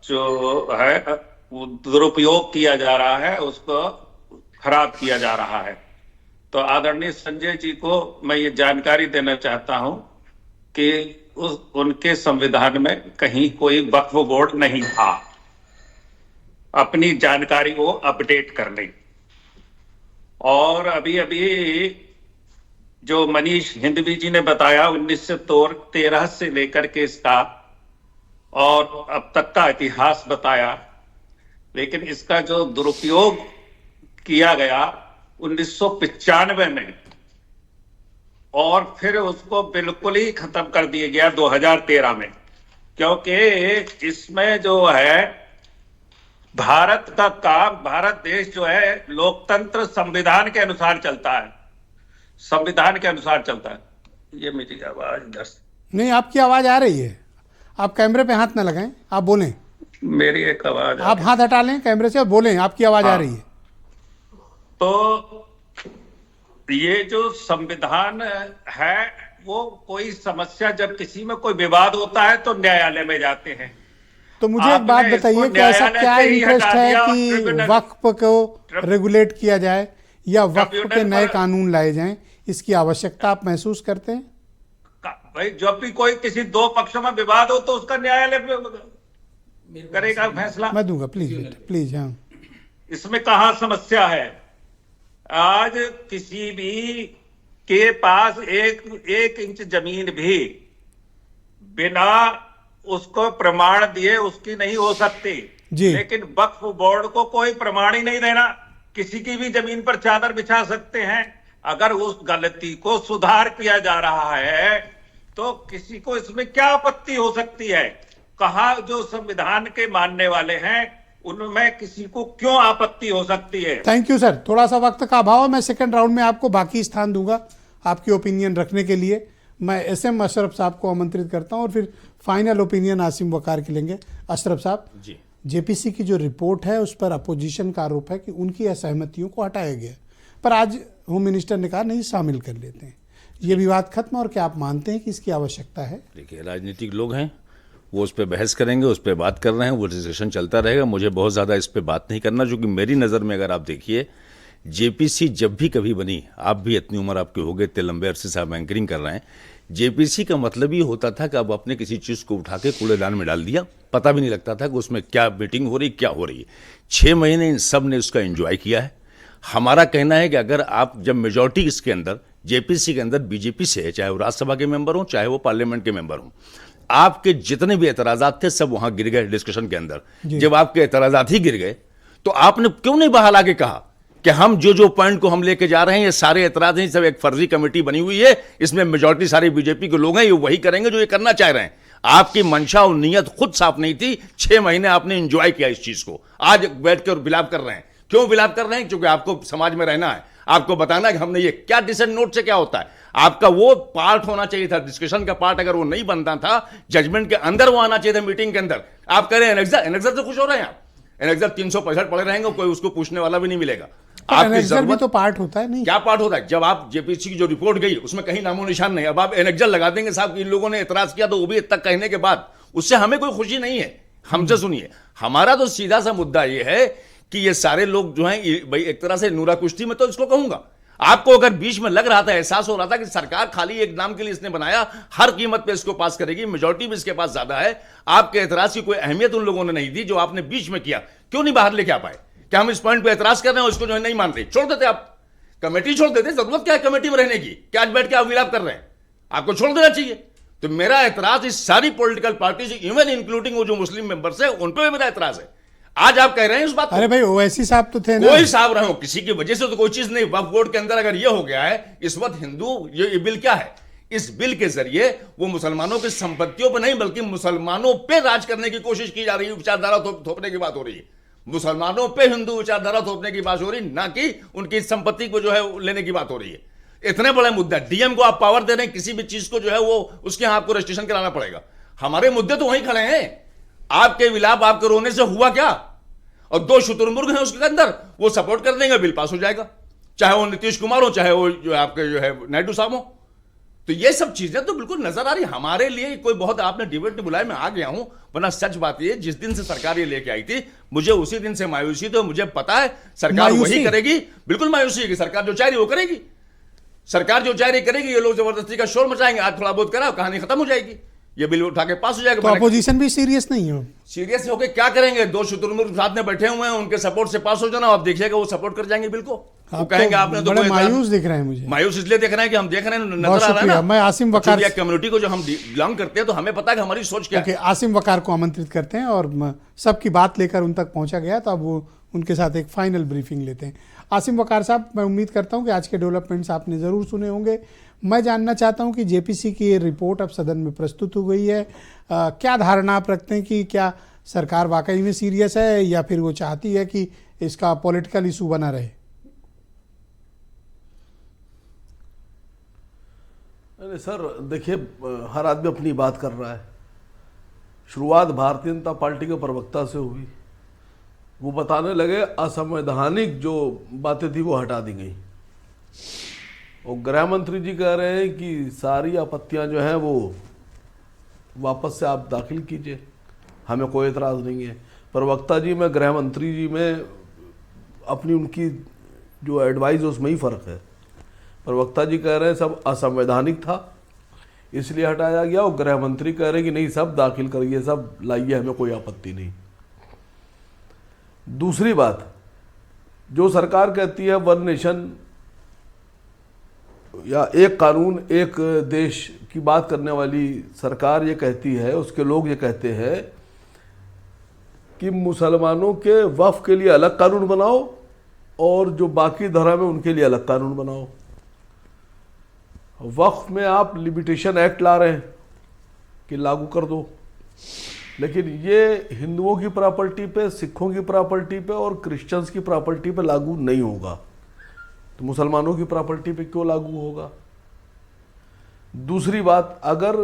जो है वो दुरुपयोग किया जा रहा है, उसको खराब किया जा रहा है। तो आदरणीय संजय जी को मैं ये जानकारी देना चाहता हूं कि उनके संविधान में कहीं कोई वक्फ बोर्ड नहीं था। अपनी जानकारी वो अपडेट कर लें। और अभी जो मनीष हिंदवी जी ने बताया 1913 से लेकर के इसका और अब तक का इतिहास बताया, लेकिन इसका जो दुरुपयोग किया गया 1995 में और फिर उसको बिल्कुल ही खत्म कर दिया गया 2013 में, क्योंकि इसमें जो है भारत का काम, भारत देश जो है लोकतंत्र संविधान के अनुसार चलता है, संविधान के अनुसार चलता है। ये मेरी आवाज इधर से नहीं, आपकी आवाज आ रही है। आप कैमरे पे हाथ ना लगाएं, आप बोलें। मेरी एक आवाज, आप हाथ हटा लें कैमरे से और बोलें, आपकी आवाज आ रही है। तो ये जो संविधान है वो कोई समस्या, जब किसी में कोई विवाद होता है तो न्यायालय में जाते हैं। तो मुझे एक बात बताइए कि ऐसा क्या इंटरेस्ट है कि वक्फ को रेगुलेट किया जाए या वक्फ के नए कानून लाए जाएं? इसकी आवश्यकता आप महसूस करते हैं? भाई, जब भी कोई किसी दो पक्षों में विवाद हो तो उसका न्यायालय करेगा फैसला। मैं दूंगा, प्लीज। हाँ, इसमें कहां समस्या है? आज किसी भी के पास एक इंच जमीन भी बिना उसको प्रमाण दिए उसकी नहीं हो सकती। जी। लेकिन वक्फ बोर्ड को कोई प्रमाण ही नहीं देना, किसी की भी जमीन पर चादर बिछा सकते हैं। अगर उस गलती को सुधार किया जा रहा है तो किसी को इसमें क्या आपत्ति हो सकती है? कहा जो संविधान के मानने वाले हैं उनमें किसी को क्यों आपत्ति हो सकती है? थैंक यू सर, थोड़ा सा वक्त का अभाव है, मैं सेकंड राउंड में आपको बाकी स्थान दूंगा आपकी ओपिनियन रखने के लिए। मैं एसएम अशरफ साहब को आमंत्रित करता हूं और फिर फाइनल ओपिनियन आसिम वकार के लेंगे। अशरफ साहब जी, जेपीसी की जो रिपोर्ट है उस पर अपोजिशन का आरोप है कि उनकी असहमतियों को हटाया गया, पर आज होम मिनिस्टर ने कहा नहीं, शामिल कर लेते हैं। ये विवाद खत्म, और क्या आप मानते हैं कि इसकी आवश्यकता है? देखिए, राजनीतिक लोग हैं, वो उस पर बहस करेंगे, उस पर बात कर रहे हैं, वो डिस्कशन चलता रहेगा। मुझे बहुत ज़्यादा इस पर बात नहीं करना, क्योंकि मेरी नज़र में अगर आप देखिए, जेपीसी जब भी कभी बनी, आप भी इतनी उम्र आपके हो गए, इतने लंबे अरसे से आप एंकरिंग कर रहे हैं, जेपीसी का मतलब ये होता था कि अब आपने किसी चीज़ को उठा के कूड़ेदान में डाल दिया, पता भी नहीं लगता था कि उसमें क्या मीटिंग हो रही, क्या हो रही है। 6 महीने इन सब ने उसका एंजॉय किया है। हमारा कहना है कि अगर आप जब मेजॉरिटी इसके अंदर जेपीसी के अंदर बीजेपी से है, चाहे वो राज्यसभा के मेंबर हों, चाहे वो पार्लियामेंट के मेंबर हों, आपके जितने भी एतराज़ात थे सब वहां गिर गए डिस्कशन के अंदर। जब आपके एतराज़ात ही गिर गए तो आपने क्यों नहीं बाहर आके कहा कि हम जो पॉइंट को हम लेके जा रहे हैं, ये सारे एतराज हैं, सब एक फर्जी कमेटी बनी हुई है, इसमें मेजॉरिटी सारे बीजेपी के लोग हैं, ये वही करेंगे जो ये करना चाह रहे हैं। आपकी मंशा और नीयत खुद साफ नहीं थी। 6 महीने आपने एंजॉय किया इस चीज को, आज बैठकर विलाप कर रहे हैं। क्यों विलाप कर रहे हैं? क्योंकि आपको समाज में रहना है, आपको बताना है कि हमने ये क्या डिसेंट नोट से क्या होता है। आपका वो पार्ट होना चाहिए था, डिस्कशन का पार्ट। अगर वो नहीं बनता था, जजमेंट के अंदर वो आना चाहिए था, मीटिंग के अंदर। आप कह रहे हैं एनेक्सर से खुश हो रहे हैं आप? एनेक्सर 365 पड़े रहेंगे, कोई उसको पूछने वाला भी नहीं मिलेगा। आपकी जरूरत भी तो पार्ट होता है। नहीं, क्या पार्ट होता है? जब आप जेपीसी की जो रिपोर्ट गई उसमें कहीं नामो निशान नहीं। अब आप एनेक्सर लगा देंगे साहब कि इन लोगों ने एतराज किया, तो वो भी तक कहने के बाद उससे हमें कोई खुशी नहीं है। हमसे सुनिए, हमारा तो सीधा सा मुद्दा ये है कि ये सारे लोग जो हैं, भाई एक तरह से नूरा कुश्ती में तो इसको कहूंगा। आपको अगर बीच में लग रहा था, एहसास हो रहा था कि सरकार खाली एक नाम के लिए इसने बनाया, हर कीमत पे इसको पास करेगी, मेजॉरिटी भी इसके पास ज्यादा है, आपके एतराज की कोई अहमियत उन लोगों ने नहीं दी, जो आपने बीच में किया। क्यों नहीं बाहर लेके आ पाए? क्या हम इस पॉइंट पे एतराज कर रहे हैं, उसको जो है नहीं मान रहे? छोड़ देते आप, कमेटी छोड़ देते। जरूरत क्या है कमेटी में रहने की? क्या आज बैठ के आप विलाप कर रहे हैं? आपको छोड़ देना चाहिए। तो मेरा एतराज इस सारी पॉलिटिकल पार्टी से, इवन इंक्लूडिंग वो जो मुस्लिम मेंबर्स है, उन पर भी मेरा एतराज है। आज आप कह रहे हैं इस बात को। अरे भाई ओवैसी साहब तो थे ना। कोई साहब रहे हो, किसी की वजह से तो कोई चीज नहीं। वक्फ बोर्ड के अंदर अगर ये हो गया है इस वक्त, हिंदू ये बिल क्या है? इस बिल के जरिए वो मुसलमानों की संपत्तियों पर नहीं, बल्कि मुसलमानों पे राज करने की कोशिश की जा रही है। विचारधारा थोपने की बात हो रही है, मुसलमानों पे हिंदू विचारधारा थोपने की बात हो रही है, ना कि उनकी संपत्ति को जो है लेने की बात हो रही है। इतने बड़े मुद्दा, डीएम को आप पावर दे रहे हैं, किसी भी चीज को जो है वो उसके यहां आपको रजिस्ट्रेशन कराना पड़ेगा। हमारे मुद्दे तो वहीं खड़े हैं। आपके विलाप, आपके रोने से हुआ क्या? और 2 शुतुरमुर्ग हैं उसके अंदर, वो सपोर्ट कर देंगे, बिल पास हो जाएगा, चाहे वो नीतीश कुमार हो, चाहे वो जो आपके जो है नायडू साहब हो। तो ये सब चीजें तो बिल्कुल नजर आ रही। हमारे लिए कोई बहुत आपने डिबेट नहीं बुलाया, मैं आ गया हूं। वरना सच बात ये, जिस दिन से सरकार ये लेके आई थी, मुझे उसी दिन से मायूसी थी। मुझे पता है सरकार वही करेगी, बिल्कुल मायूसी है कि सरकार जो चाह रही वो करेगी। सरकार जो चाह रही करेगी, ये लोग जबरदस्ती का शोर मचाएंगे, आज थोड़ा बहुत करा, कहानी खत्म हो जाएगी, ये बिल उठा के पास हो जाएगा। तो अपोजिशन भी सीरियस नहीं हो? सीरियस होकर क्या करेंगे? 2 शुतुरमुर्ग साथ में बैठे हुए हैं, उनके सपोर्ट से पास हो जाना, आप देखिएगा वो सपोर्ट कर जाएंगे बिल को। वो कहेंगे आपने तो बड़े मायूस दिख रहे हैं मुझे। मायूस इसलिए देख रहे हैं कि हम देख रहे हैं, नजर आ रहा है ना। मैं आसिम वकार कम्युनिटी को जो हम बिलोंग करते हैं, तो हमें पता है कि हमारी सोच क्या है। आसिम वकार को आमंत्रित करते हैं और सबकी बात लेकर उन तक पहुंचा गया, तो अब वो उनके साथ एक फाइनल ब्रीफिंग लेते हैं। आसिम वकार साहब, मैं उम्मीद करता हूं कि आज के डेवलपमेंट्स आपने ज़रूर सुने होंगे। मैं जानना चाहता हूं कि जेपीसी की ये रिपोर्ट अब सदन में प्रस्तुत हो गई है, क्या धारणा आप रखते हैं कि क्या सरकार वाकई में सीरियस है, या फिर वो चाहती है कि इसका पॉलिटिकल इशू बना रहे? अरे सर देखिए, हर आदमी अपनी बात कर रहा है। शुरुआत भारतीय जनता पार्टी के प्रवक्ता से हुई, वो बताने लगे असंवैधानिक जो बातें थी वो हटा दी गई, और गृह मंत्री जी कह रहे हैं कि सारी आपत्तियां जो हैं वो वापस से आप दाखिल कीजिए, हमें कोई एतराज़ नहीं है। प्रवक्ता जी में, गृह मंत्री जी में अपनी उनकी जो एडवाइस है उसमें ही फ़र्क है। प्रवक्ता जी कह रहे हैं सब असंवैधानिक था इसलिए हटाया गया, और गृह मंत्री कह रहे हैं कि नहीं सब दाखिल करिए, सब लाइए, हमें कोई आपत्ति नहीं। दूसरी बात, जो सरकार कहती है 1 नेशन या एक कानून एक देश की बात करने वाली सरकार ये कहती है, उसके लोग ये कहते हैं कि मुसलमानों के वक्फ के लिए अलग कानून बनाओ और जो बाकी धर्म है उनके लिए अलग कानून बनाओ। वक्फ में आप लिमिटेशन एक्ट ला रहे हैं कि लागू कर दो, लेकिन ये हिंदुओं की प्रॉपर्टी पे, सिखों की प्रॉपर्टी पे और क्रिश्चियंस की प्रॉपर्टी पे लागू नहीं होगा, तो मुसलमानों की प्रॉपर्टी पे क्यों लागू होगा? दूसरी बात, अगर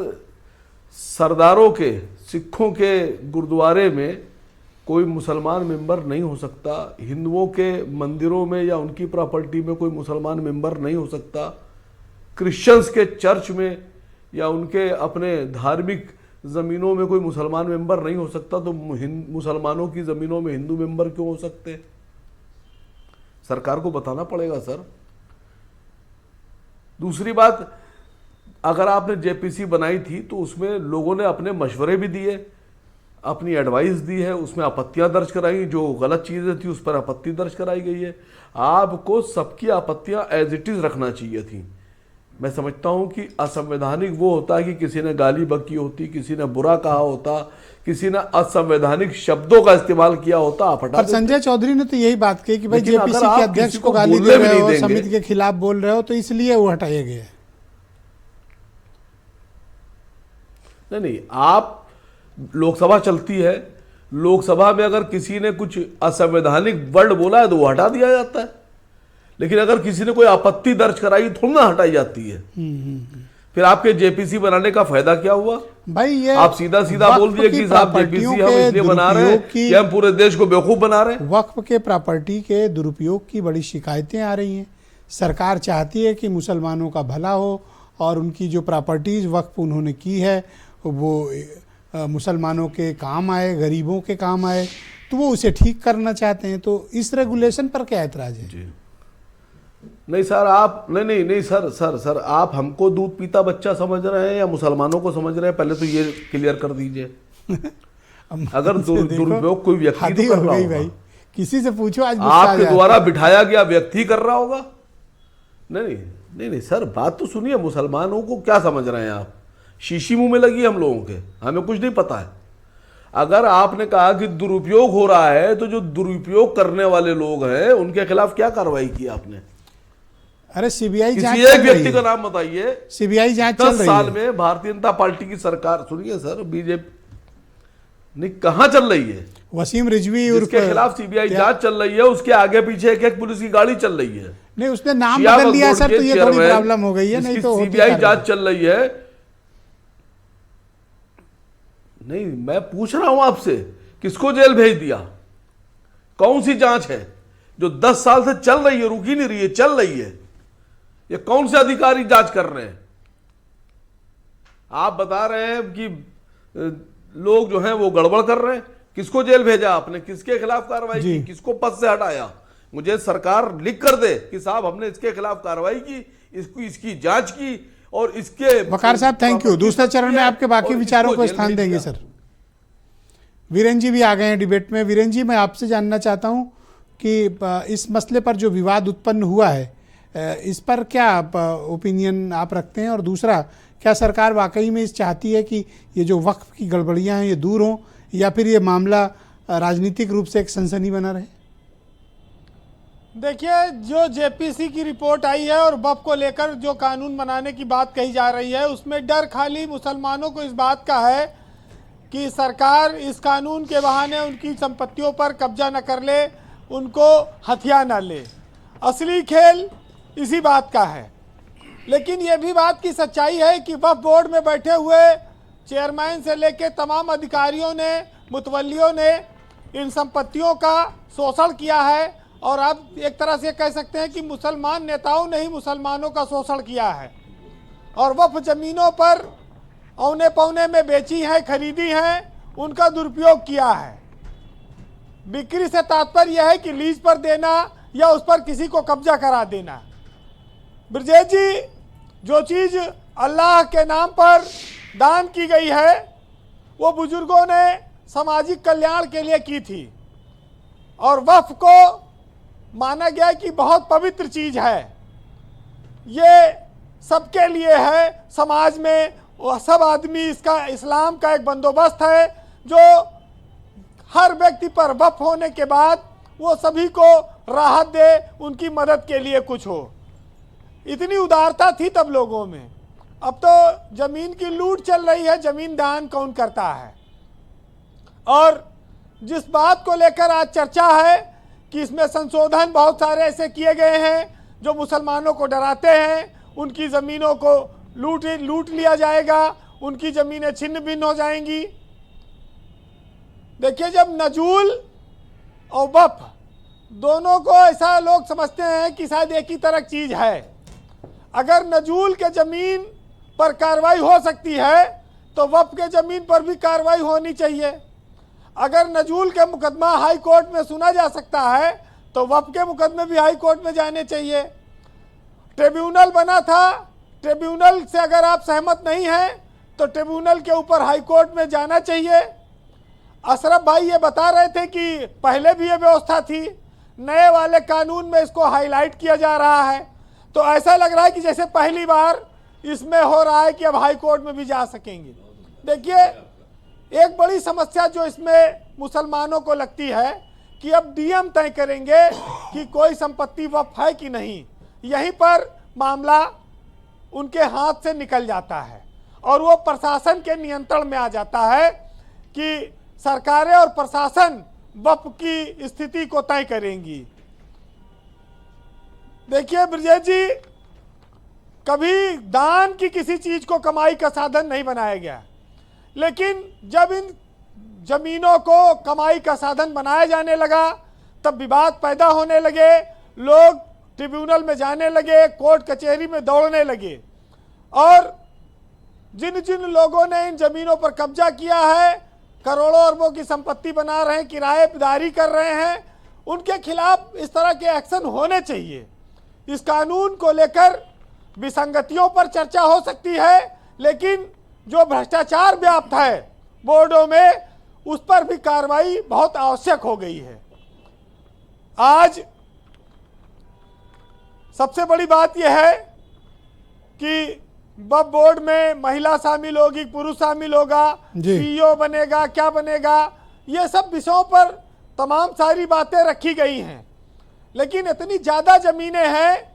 सरदारों के, सिखों के गुरुद्वारे में कोई मुसलमान मेंबर नहीं हो सकता, हिंदुओं के मंदिरों में या उनकी प्रॉपर्टी में कोई मुसलमान मेंबर नहीं हो सकता, क्रिश्चियंस के चर्च में या उनके अपने धार्मिक ज़मीनों में कोई मुसलमान मेंबर नहीं हो सकता, तो मुसलमानों की ज़मीनों में हिंदू मेंबर क्यों हो सकते हैं? सरकार को बताना पड़ेगा सर। दूसरी बात, अगर आपने जेपीसी बनाई थी तो उसमें लोगों ने अपने मशवरे भी दिए, अपनी एडवाइस दी है, उसमें आपत्तियां दर्ज कराई, जो गलत चीज़ें थी उस पर आपत्ति दर्ज कराई गई है। आपको सबकी आपत्तियां एज इट इज़ रखना चाहिए थी। मैं समझता हूं कि असंवैधानिक वो होता है कि किसी ने गाली बकी होती, किसी ने बुरा कहा होता, किसी ने असंवैधानिक शब्दों का इस्तेमाल किया होता, आप हटा पर संजय चौधरी ने तो यही बात कही कि भाई जेपीसी के अध्यक्ष को गाली दे रहे हो, समिति के खिलाफ बोल रहे हो, तो इसलिए वो हटाए गए। नहीं, आप लोकसभा चलती है, लोकसभा में अगर किसी ने कुछ असंवैधानिक वर्ड बोला है तो वो हटा दिया जाता है, लेकिन अगर किसी ने कोई आपत्ति दर्ज कराई थोड़ी ना हटाई जाती है। फिर आपके जेपीसी बनाने का फायदा क्या हुआ भाई? ये आप सीधा सीधा बोल दिए कि साहब जेपीसी हम इसलिए बना रहे हैं कि हम पूरे देश को बेवकूफ बना रहे हैं। वक्फ के प्रॉपर्टी के दुरुपयोग की बड़ी शिकायतें आ रही हैं। सरकार चाहती है कि मुसलमानों का भला हो और उनकी जो प्रॉपर्टीज वक्फ उन्होंने की है वो मुसलमानों के काम आए, गरीबों के काम आए, तो वो उसे ठीक करना चाहते हैं। तो इस रेगुलेशन पर क्या ऐतराज है? जी नहीं सर, आप नहीं सर आप हमको दूध पीता बच्चा समझ रहे हैं या मुसलमानों को समझ रहे हैं? पहले तो ये क्लियर कर दीजिए। अगर दुरुपयोग कोई व्यक्ति तो कर रहा होगा, भाई किसी से पूछो, आज आपके द्वारा बिठाया गया व्यक्ति कर रहा होगा। नहीं सर, बात तो सुनिए। मुसलमानों को क्या समझ रहे हैं आप? शीशी मुंह में लगी हम लोगों के, हमें कुछ नहीं पता है। अगर आपने कहा कि दुरुपयोग हो रहा है, तो जो दुरुपयोग करने वाले लोग हैं उनके खिलाफ क्या कार्रवाई की आपने? अरे सीबीआई जांच, किसी एक व्यक्ति का नाम बताइए। सीबीआई जांच चल रही है। 10 साल में भारतीय जनता पार्टी की सरकार, सुनिए सर, बीजेपी नहीं कहां चल रही है? वसीम रिजवी उसके खिलाफ सीबीआई जांच चल रही है, उसके आगे पीछे एक पुलिस की गाड़ी चल रही है। नहीं, उसने नाम बदल दिया सर, तो ये थोड़ी प्रॉब्लम हो गई है। नहीं तो सीबीआई जांच चल रही है। नहीं, मैं पूछ रहा हूं आपसे, किसको जेल भेज दिया? कौन सी जांच है जो 10 साल से चल रही है, रुकी नहीं रही है, चल रही है? ये कौन से अधिकारी जांच कर रहे हैं? आप बता रहे हैं कि लोग जो हैं वो गड़बड़ कर रहे हैं। किसको जेल भेजा आपने? किसके खिलाफ कार्रवाई की? किसको पद से हटाया? मुझे सरकार लिख कर दे कि साहब हमने इसके खिलाफ कार्रवाई की, इसकी जांच की और इसके। वकार साहब थैंक यू। दूसरे चरण में आपके बाकी विचारों को स्थान देंगे सर। वीरेन जी भी आ गए हैं डिबेट में। वीरेन जी, मैं आपसे जानना चाहता हूं कि इस मसले पर जो विवाद उत्पन्न हुआ है, इस पर क्या ओपिनियन आप रखते हैं? और दूसरा, क्या सरकार वाकई में इस चाहती है कि ये जो वक्फ की गड़बड़ियां हैं ये दूर हों, या फिर ये मामला राजनीतिक रूप से एक सनसनी बना रहे? देखिए, जो जेपीसी की रिपोर्ट आई है और वक्फ को लेकर जो कानून बनाने की बात कही जा रही है, उसमें डर खाली मुसलमानों को इस बात का है कि सरकार इस कानून के बहाने उनकी संपत्तियों पर कब्जा न कर ले, उनको हथिया न ले। असली खेल इसी बात का है। लेकिन ये भी बात की सच्चाई है कि वक्फ बोर्ड में बैठे हुए चेयरमैन से लेकर तमाम अधिकारियों ने, मुतवल्लियों ने इन संपत्तियों का शोषण किया है। और अब एक तरह से कह सकते हैं कि मुसलमान नेताओं ने ही मुसलमानों का शोषण किया है और वक्फ जमीनों पर औने पौने में बेची हैं, खरीदी हैं, उनका दुरुपयोग किया है। बिक्री से तात्पर्य यह है कि लीज पर देना या उस पर किसी को कब्जा करा देना। ब्रजेश जी, जो चीज़ अल्लाह के नाम पर दान की गई है वो बुजुर्गों ने सामाजिक कल्याण के लिए की थी और वक्फ को माना गया कि बहुत पवित्र चीज़ है, ये सबके लिए है। समाज में सब आदमी, इसका इस्लाम का एक बंदोबस्त है जो हर व्यक्ति पर वक्फ होने के बाद वो सभी को राहत दे, उनकी मदद के लिए कुछ हो। इतनी उदारता थी तब लोगों में। अब तो जमीन की लूट चल रही है, जमीन दान कौन करता है। और जिस बात को लेकर आज चर्चा है कि इसमें संशोधन बहुत सारे ऐसे किए गए हैं जो मुसलमानों को डराते हैं, उनकी ज़मीनों को लूट लिया जाएगा, उनकी ज़मीनें छिन्न भिन्न हो जाएंगी। देखिए, जब नजूल और वक्फ दोनों को ऐसा लोग समझते हैं कि शायद एक ही तरह चीज़ है। अगर नजूल के ज़मीन पर कार्रवाई हो सकती है तो वक्फ के ज़मीन पर भी कार्रवाई होनी चाहिए। अगर नजूल के मुकदमा हाई कोर्ट में सुना जा सकता है तो वक्फ के मुकदमे भी हाई कोर्ट में जाने चाहिए। ट्रिब्यूनल बना था, ट्रिब्यूनल से अगर आप सहमत नहीं हैं तो ट्रिब्यूनल के ऊपर हाई कोर्ट में जाना चाहिए। अशरफ भाई ये बता रहे थे कि पहले भी ये व्यवस्था थी, नए वाले कानून में इसको हाईलाइट किया जा रहा है। तो ऐसा लग रहा है कि जैसे पहली बार इसमें हो रहा है कि अब हाई कोर्ट में भी जा सकेंगे। देखिए, एक बड़ी समस्या जो इसमें मुसलमानों को लगती है कि अब डीएम तय करेंगे कि कोई संपत्ति वक्फ है कि नहीं। यहीं पर मामला उनके हाथ से निकल जाता है और वो प्रशासन के नियंत्रण में आ जाता है कि सरकारें और प्रशासन वक्फ की स्थिति को तय करेंगी। देखिए ब्रजेश जी, कभी दान की किसी चीज को कमाई का साधन नहीं बनाया गया, लेकिन जब इन जमीनों को कमाई का साधन बनाया जाने लगा तब विवाद पैदा होने लगे, लोग ट्रिब्यूनल में जाने लगे, कोर्ट कचहरी में दौड़ने लगे। और जिन जिन लोगों ने इन जमीनों पर कब्जा किया है, करोड़ों अरबों की संपत्ति बना रहे हैं, किराएदारी कर रहे हैं, उनके खिलाफ इस तरह के एक्शन होने चाहिए। इस कानून को लेकर विसंगतियों पर चर्चा हो सकती है, लेकिन जो भ्रष्टाचार व्याप्त है बोर्डों में, उस पर भी कार्रवाई बहुत आवश्यक हो गई है। आज सबसे बड़ी बात यह है कि वक्फ बोर्ड में महिला शामिल होगी, पुरुष शामिल होगा, सीईओ बनेगा, क्या बनेगा, ये सब विषयों पर तमाम सारी बातें रखी गई हैं। लेकिन इतनी ज़्यादा ज़मीनें हैं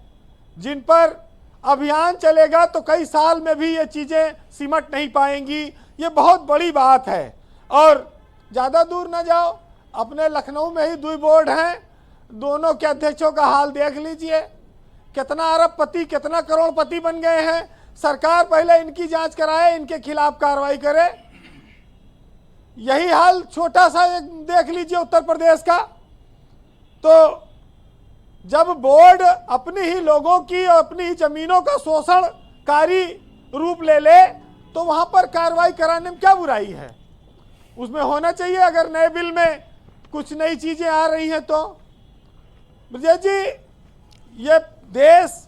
जिन पर अभियान चलेगा तो कई साल में भी ये चीज़ें सिमट नहीं पाएंगी। ये बहुत बड़ी बात है। और ज़्यादा दूर ना जाओ, अपने लखनऊ में ही 2 बोर्ड हैं, दोनों के अध्यक्षों का हाल देख लीजिए। कितना अरबपति, कितना करोड़पति बन गए हैं। सरकार पहले इनकी जांच कराए, इनके खिलाफ कार्रवाई करे। यही हाल छोटा सा एक देख लीजिए उत्तर प्रदेश का। तो जब बोर्ड अपनी ही लोगों की और अपनी ही जमीनों का शोषणकारी रूप ले ले तो वहां पर कार्रवाई कराने में क्या बुराई है, उसमें होना चाहिए। अगर नए बिल में कुछ नई चीजें आ रही हैं तो ब्रजेश जी, ये देश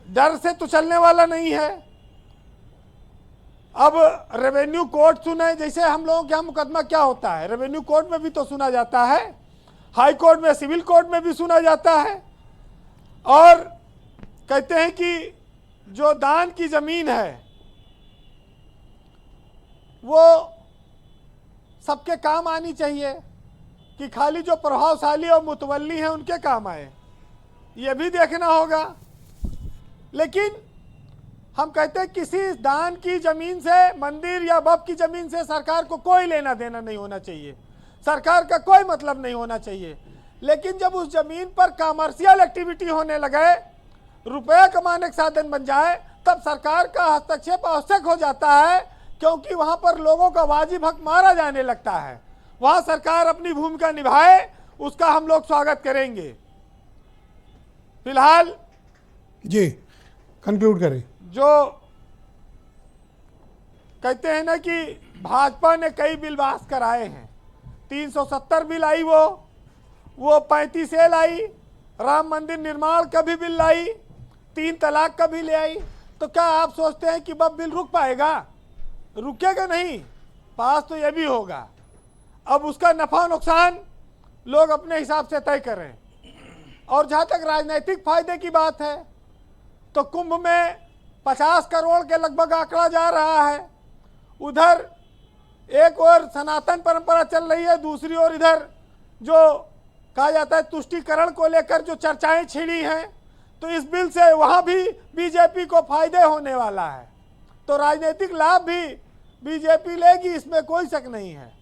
डर से तो चलने वाला नहीं है। अब रेवेन्यू कोर्ट सुने, जैसे हम लोगों के यहाँ मुकदमा क्या होता है, रेवेन्यू कोर्ट में भी तो सुना जाता है, हाई कोर्ट में, सिविल कोर्ट में भी सुना जाता है। और कहते हैं कि जो दान की जमीन है वो सबके काम आनी चाहिए, कि खाली जो प्रभावशाली और मुतवल्ली हैं उनके काम आए, ये भी देखना होगा। लेकिन हम कहते हैं किसी दान की जमीन से, मंदिर या वक्फ की जमीन से सरकार को कोई लेना देना नहीं होना चाहिए, सरकार का कोई मतलब नहीं होना चाहिए। लेकिन जब उस जमीन पर कमर्शियल एक्टिविटी होने लगे, रुपये कमाने का साधन बन जाए, तब सरकार का हस्तक्षेप आवश्यक हो जाता है, क्योंकि वहां पर लोगों का वाजिब हक मारा जाने लगता है। वहां सरकार अपनी भूमिका निभाए, उसका हम लोग स्वागत करेंगे। फिलहाल जी कंक्लूड करें। जो कहते हैं ना कि भाजपा ने कई बिल पास कराए हैं, 370 बिल आई, वो 35 ए लाई, राम मंदिर निर्माण का भी बिल लाई, 3 तलाक का भी ले आई। तो क्या आप सोचते हैं कि वह बिल रुक पाएगा? रुकेगा नहीं, पास तो ये भी होगा। अब उसका नफा नुकसान लोग अपने हिसाब से तय करें। और जहाँ तक राजनीतिक फायदे की बात है तो कुंभ में 50 करोड़ के लगभग आंकड़ा जा रहा है। उधर एक और सनातन परंपरा चल रही है, दूसरी ओर इधर जो कहा जाता है तुष्टीकरण को लेकर जो चर्चाएं छिड़ी हैं, तो इस बिल से वहां भी बीजेपी को फायदे होने वाला है। तो राजनीतिक लाभ भी बीजेपी लेगी, इसमें कोई शक नहीं है।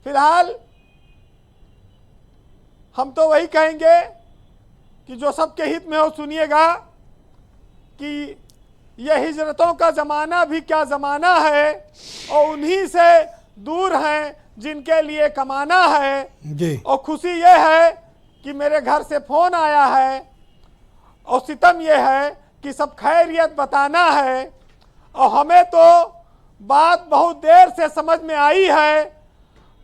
फिलहाल हम तो वही कहेंगे कि जो सबके हित में हो सुनिएगा कि यह हिजरतों का ज़माना भी क्या ज़माना है, और उन्हीं से दूर हैं जिनके लिए कमाना है जी। और खुशी ये है कि मेरे घर से फ़ोन आया है, और सितम ये है कि सब खैरियत बताना है। और हमें तो बात बहुत देर से समझ में आई है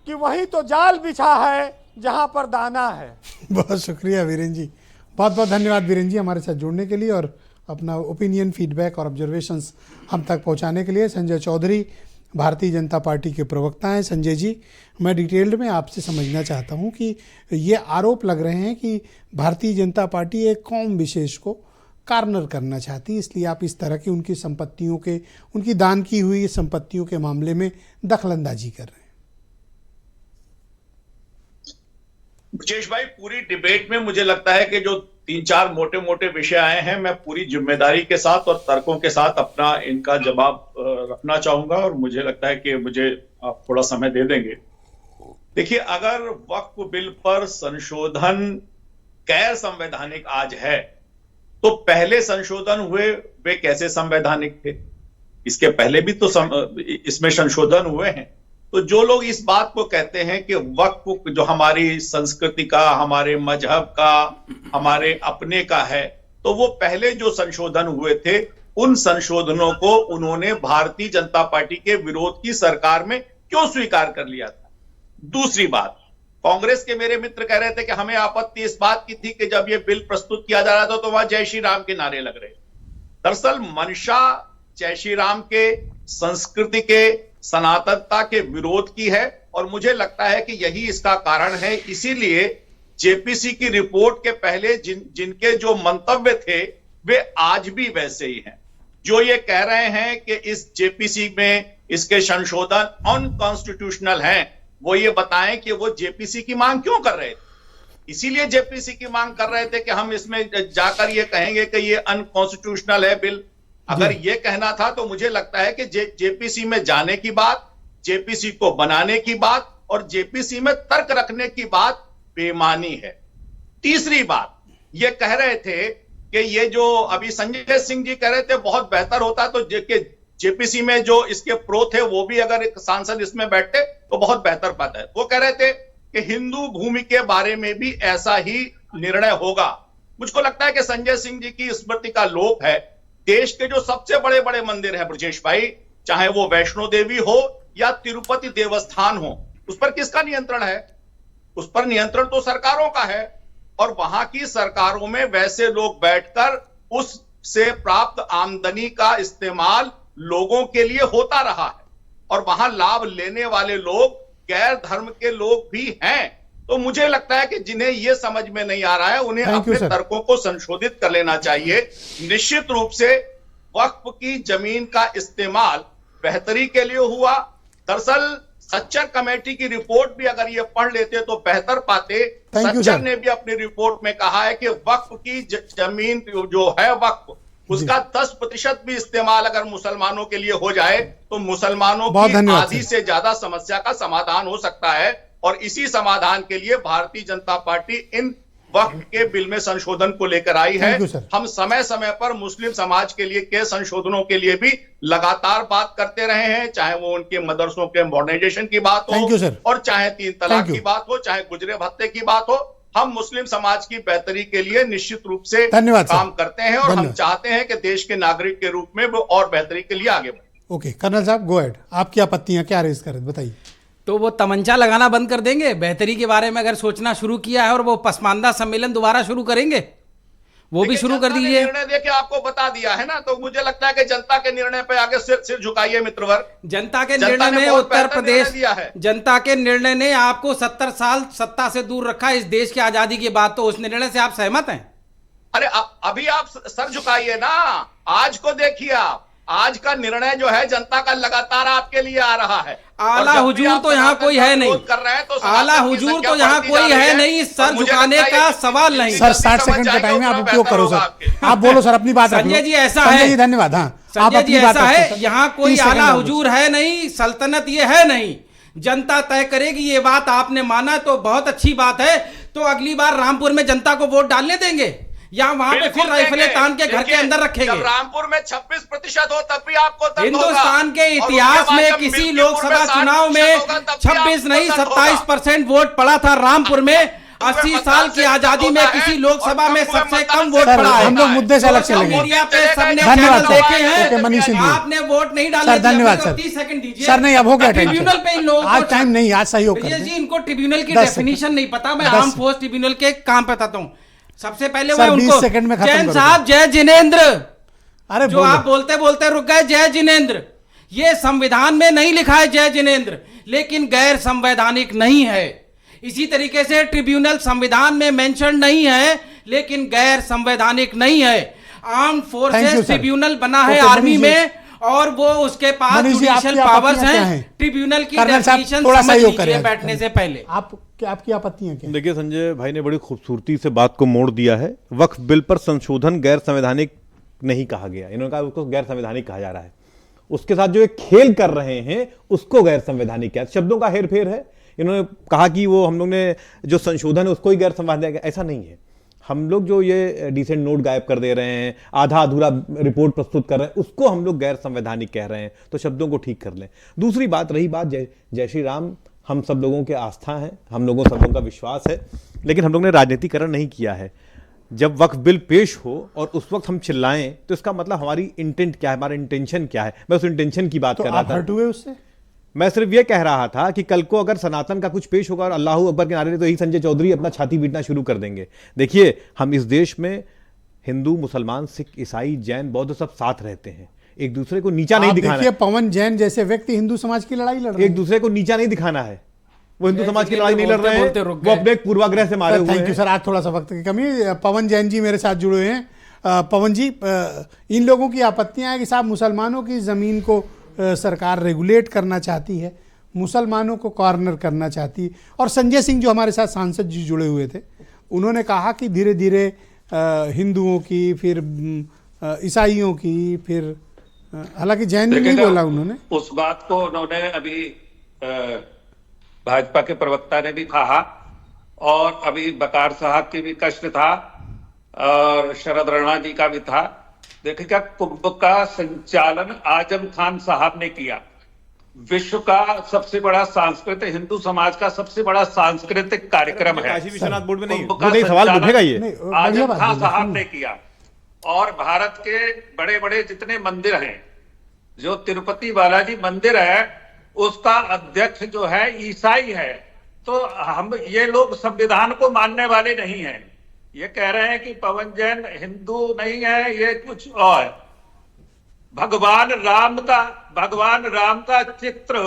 कि वहीं तो जाल बिछा है जहां पर दाना है। बहुत शुक्रिया वीरेंद्र जी, बहुत बहुत धन्यवाद वीरेंद्र जी हमारे साथ जुड़ने के लिए और अपना ओपिनियन, फीडबैक और ऑब्जर्वेशंस हम तक पहुंचाने के लिए। संजय चौधरी भारतीय जनता पार्टी के प्रवक्ता हैं। संजय जी, मैं डिटेल्ड में आपसे समझना चाहता हूं कि ये आरोप लग रहे हैं कि भारतीय जनता पार्टी एक कौम विशेष को कार्नर करना चाहती है, इसलिए आप इस तरह की उनकी संपत्तियों के, उनकी दान की हुई संपत्तियों के मामले में दखलंदाजी कर रहे हैं। ब्रजेश भाई, पूरी डिबेट में मुझे लगता है कि जो 3-4 मोटे मोटे विषय आए हैं, मैं पूरी जिम्मेदारी के साथ और तर्कों के साथ अपना इनका जवाब रखना चाहूंगा, और मुझे लगता है कि मुझे आप थोड़ा समय दे देंगे। देखिए, अगर वक्फ बिल पर संशोधन गैर संवैधानिक आज है, तो पहले संशोधन हुए वे कैसे संवैधानिक थे? इसके पहले भी तो इसमें संशोधन हुए हैं। तो जो लोग इस बात को कहते हैं कि वक्फ जो हमारी संस्कृति का, हमारे मजहब का, हमारे अपने का है, तो वो पहले जो संशोधन हुए थे उन संशोधनों को उन्होंने भारतीय जनता पार्टी के विरोध की सरकार में क्यों स्वीकार कर लिया था? दूसरी बात, कांग्रेस के मेरे मित्र कह रहे थे कि हमें आपत्ति इस बात की थी कि जब ये बिल प्रस्तुत किया जा रहा था तो वहां जय श्री राम के नारे लग रहे। दरअसल मंशा जय श्री राम के, संस्कृति के, सनातनता के विरोध की है, और मुझे लगता है कि यही इसका कारण है। इसीलिए जेपीसी की रिपोर्ट के पहले जिनके जो मंतव्य थे वे आज भी वैसे ही हैं। जो ये कह रहे हैं कि इस जेपीसी में इसके संशोधन अनकॉन्स्टिट्यूशनल हैं, वो ये बताएं कि वो जेपीसी की मांग क्यों कर रहे थे। इसीलिए जेपीसी की मांग कर रहे थे कि हम इसमें जाकर ये कहेंगे कि ये अनकॉन्स्टिट्यूशनल है बिल। अगर ये कहना था तो मुझे लगता है कि जेपीसी में जाने की बात, जेपीसी को बनाने की बात और जेपीसी में तर्क रखने की बात बेमानी है। तीसरी बात, ये कह रहे थे कि ये जो अभी संजय सिंह जी कह रहे थे बहुत बेहतर होता तो जेपीसी में जो इसके प्रो थे वो भी अगर एक सांसद इसमें बैठते तो बहुत बेहतर पाता है। वो कह रहे थे कि हिंदू भूमि के बारे में भी ऐसा ही निर्णय होगा। मुझको लगता है कि संजय सिंह जी की स्मृति का लोप है। देश के जो सबसे बड़े बड़े मंदिर हैं ब्रजेश भाई, चाहे वो वैष्णो देवी हो या तिरुपति देवस्थान हो, उस पर किसका नियंत्रण है? उस पर नियंत्रण तो सरकारों का है, और वहां की सरकारों में वैसे लोग बैठकर उससे प्राप्त आमदनी का इस्तेमाल लोगों के लिए होता रहा है, और वहां लाभ लेने वाले लोग गैर धर्म के लोग भी हैं। तो मुझे लगता है कि जिन्हें यह समझ में नहीं आ रहा है उन्हें अपने तर्कों को संशोधित कर लेना चाहिए। निश्चित रूप से वक्फ की जमीन का इस्तेमाल बेहतरी के लिए हुआ। दरअसल सच्चर कमेटी की रिपोर्ट भी अगर ये पढ़ लेते तो बेहतर पाते। सच्चर ने भी अपनी रिपोर्ट में कहा है कि वक्फ की जमीन जो है वक्फ, उसका 10% भी इस्तेमाल अगर मुसलमानों के लिए हो जाए तो मुसलमानों की आधी से ज्यादा समस्या का समाधान हो सकता है। और इसी समाधान के लिए भारतीय जनता पार्टी इन वक्फ के बिल में संशोधन को लेकर आई है। हम समय समय पर मुस्लिम समाज के लिए के संशोधनों के लिए भी लगातार बात करते रहे हैं, चाहे वो उनके मदरसों के मॉडर्नाइजेशन की बात हो और चाहे 3 तलाक की बात हो, चाहे गुजरे भत्ते की बात हो। हम मुस्लिम समाज की बेहतरी के लिए निश्चित रूप से काम करते हैं, और हम चाहते हैं कि देश के नागरिक के रूप में वो और बेहतरी के लिए आगे बढ़े। ओके, कर्नल साहब गो अहेड, आपकी आपत्तियां क्या रेज करें, बताइए। तो वो तमंचा लगाना बंद कर देंगे? बेहतरी के बारे में अगर सोचना शुरू किया है और वो पसमानदा सम्मेलन दोबारा शुरू करेंगे, वो भी शुरू कर दीजिए। निर्णय देके आपको बता दिया है ना, तो मुझे लगता है कि जनता के निर्णय पे आगे सिर झुकाइए मित्रवर। जनता के निर्णय में उत्तर प्रदेश, जनता के निर्णय ने आपको 70 साल सत्ता से दूर रखा इस देश की आजादी के बाद, तो उस निर्णय से आप सहमत हैं? अरे अभी आप सर झुकाइए ना, आज को देखिए, आज का निर्णय जो है जनता का लगातार आपके लिए आ रहा है। आला हुजूर तो यहाँ कोई है नहीं, आला हुजूर तो यहाँ कोई है नहीं, सर झुकाने का सवाल नहीं। सर 60 सेकंड का टाइम है, आप उपयोग करो सर, आप बोलो सर, अपनी बात रख लो। संजय जी ऐसा संजय है, जी धन्यवाद। हाँ संजय जी ऐसा है, यहाँ कोई 30 सेकंड आला और हुजूर है नहीं, सल्तनत ये है नहीं, जनता तय करेगी। ये बात आपने माना तो बहुत अच्छी बात है। तो अगली बार रामपुर में जनता को वोट डालने देंगे या वहां पे फिर राइफलें तान के घर के अंदर रखेंगे? जब रामपुर में 26% हो तब भी आपको दर्द हिंदुस्तान के इतिहास में किसी लोकसभा चुनाव में 26 नहीं 27% वोट पड़ा था रामपुर में। 80 साल की आजादी में किसी लोकसभा में सबसे कम वोट पड़ा है। हम लोग मुद्दे से अलग चलेंगे। मीडिया पे सबने धन्यवाद चैनल देखे हैं, मनीष सिंह, आपने वोट नहीं डाले। सर धन्यवाद सर। 30 सेकंड दीजिए सर नहीं, अब हो गया टाइम। ट्रिब्यूनल पे इन लोगों आज टाइम नहीं, आज सहयोग जी, करते हैं। इनको ट्रिब्यूनल की 10 डेफिनेशन नहीं पता। मैं 10 आर्म फोर्स ट्रिब्यूनल के काम बताता हूँ। सबसे पहले सर, वो 20 उनको सेकंड में खत्म जैन करो। साहब, जय जिनेंद्र, अरे जो आप बोलते बोलते रुक गए, जय जिनेंद्र। ये संविधान में नहीं लिखा है जय जिनेंद्र, लेकिन गैर संवैधानिक नहीं है। इसी तरीके से ट्रिब्यूनल संविधान में मेंशन नहीं है, लेकिन गैर संवैधानिक नहीं है। आर्म फोर्सेस ट्रिब्यूनल बना है आर्मी में, और वो उसके पास जुडिशियल पावर्स हैं। ट्रिब्यूनल की डेफिनेशन समझ लीजिए बैठने से पहले। आपकी आपत्तियां क्या? देखिए, संजय भाई ने बड़ी खूबसूरती से बात को मोड़ दिया है। वक्फ बिल पर संशोधन गैर संवैधानिक नहीं कहा गया, इन्होंने कहा उसको गैर संवैधानिक कहा जा रहा है। उसके साथ जो एक खेल कर रहे हैं उसको गैर संवैधानिक क्या, शब्दों का हेरफेर है। इन्होंने कहा कि वो हम लोग ने जो संशोधन है उसको ही गैर संवैधानिक, ऐसा नहीं है। हम लोग जो ये डिसेंट नोट गायब कर दे रहे हैं, आधा अधूरा रिपोर्ट प्रस्तुत कर रहे हैं, उसको हम लोग गैर संवैधानिक कह रहे हैं। तो शब्दों को ठीक कर लें। दूसरी बात, रही बात जय श्री राम, हम सब लोगों के आस्था है, हम लोगों सब लोगों का विश्वास है, लेकिन हम लोग ने राजनीतिकरण नहीं किया है। जब वक्फ बिल पेश हो और उस वक्त हम चिल्लाएं तो इसका मतलब हमारी इंटेंट क्या है, हमारा इंटेंशन क्या है। मैं उस इंटेंशन की बात कर रहा था। हर्ट हुए उससे? मैं सिर्फ ये कह रहा था कि कल को अगर सनातन का कुछ पेश होगा और अल्लाह अकबर के नारे तो यही संजय चौधरी अपना छाती पीटना शुरू कर देंगे। देखिए, हम इस देश में हिंदू, मुसलमान, सिख, ईसाई, जैन, बौद्ध सब साथ रहते हैं। एक दूसरे को नीचा नहीं दिखाना है। पवन जैन जैसे व्यक्ति हिंदू समाज की लड़ाई लड़ रहे हैं। एक दूसरे को नीचा नहीं दिखाना है। वो हिंदू समाज की लड़ाई नहीं लड़ रहे हैं, वो अपने एक पूर्वाग्रह से मारे हुए हैं। थैंक यू सर, आज थोड़ा सा वक्त की कमी। पवन जैन जी मेरे साथ जुड़े हैं। पवन जी, इन लोगों की आपत्तियां हैं कि साहब मुसलमानों की जमीन को सरकार रेगुलेट करना चाहती है, मुसलमानों को कॉर्नर करना चाहती है। और संजय सिंह जो हमारे साथ सांसद जी जुड़े हुए थे, उन्होंने कहा कि धीरे धीरे हिंदुओं की, फिर ईसाइयों की, फिर हालांकि जैन नहीं बोला उन्होंने। उस बात को उन्होंने अभी भाजपा के प्रवक्ता ने भी कहा, और अभी बकार साहब की भी कष्ट था और शरद राणा जी का भी था। देखिएगा, कुंभ का संचालन आजम खान साहब ने किया। विश्व का सबसे बड़ा सांस्कृतिक, हिंदू समाज का सबसे बड़ा सांस्कृतिक कार्यक्रम है। काशी विश्वनाथ बोर्ड में नहीं सवाल पूछेगा ये, आजम खान साहब ने किया। और भारत के बड़े बड़े जितने मंदिर हैं, जो तिरुपति बालाजी मंदिर है, उसका अध्यक्ष जो है ईसाई है। तो हम ये लोग संविधान को मानने वाले नहीं हैं। ये कह रहे हैं कि पवन जैन हिंदू नहीं है, ये कुछ और। भगवान राम का चित्र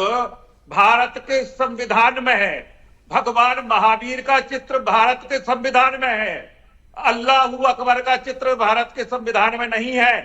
भारत के संविधान में है। भगवान महावीर का चित्र भारत के संविधान में है। अल्लाह अकबर का चित्र भारत के संविधान में नहीं है।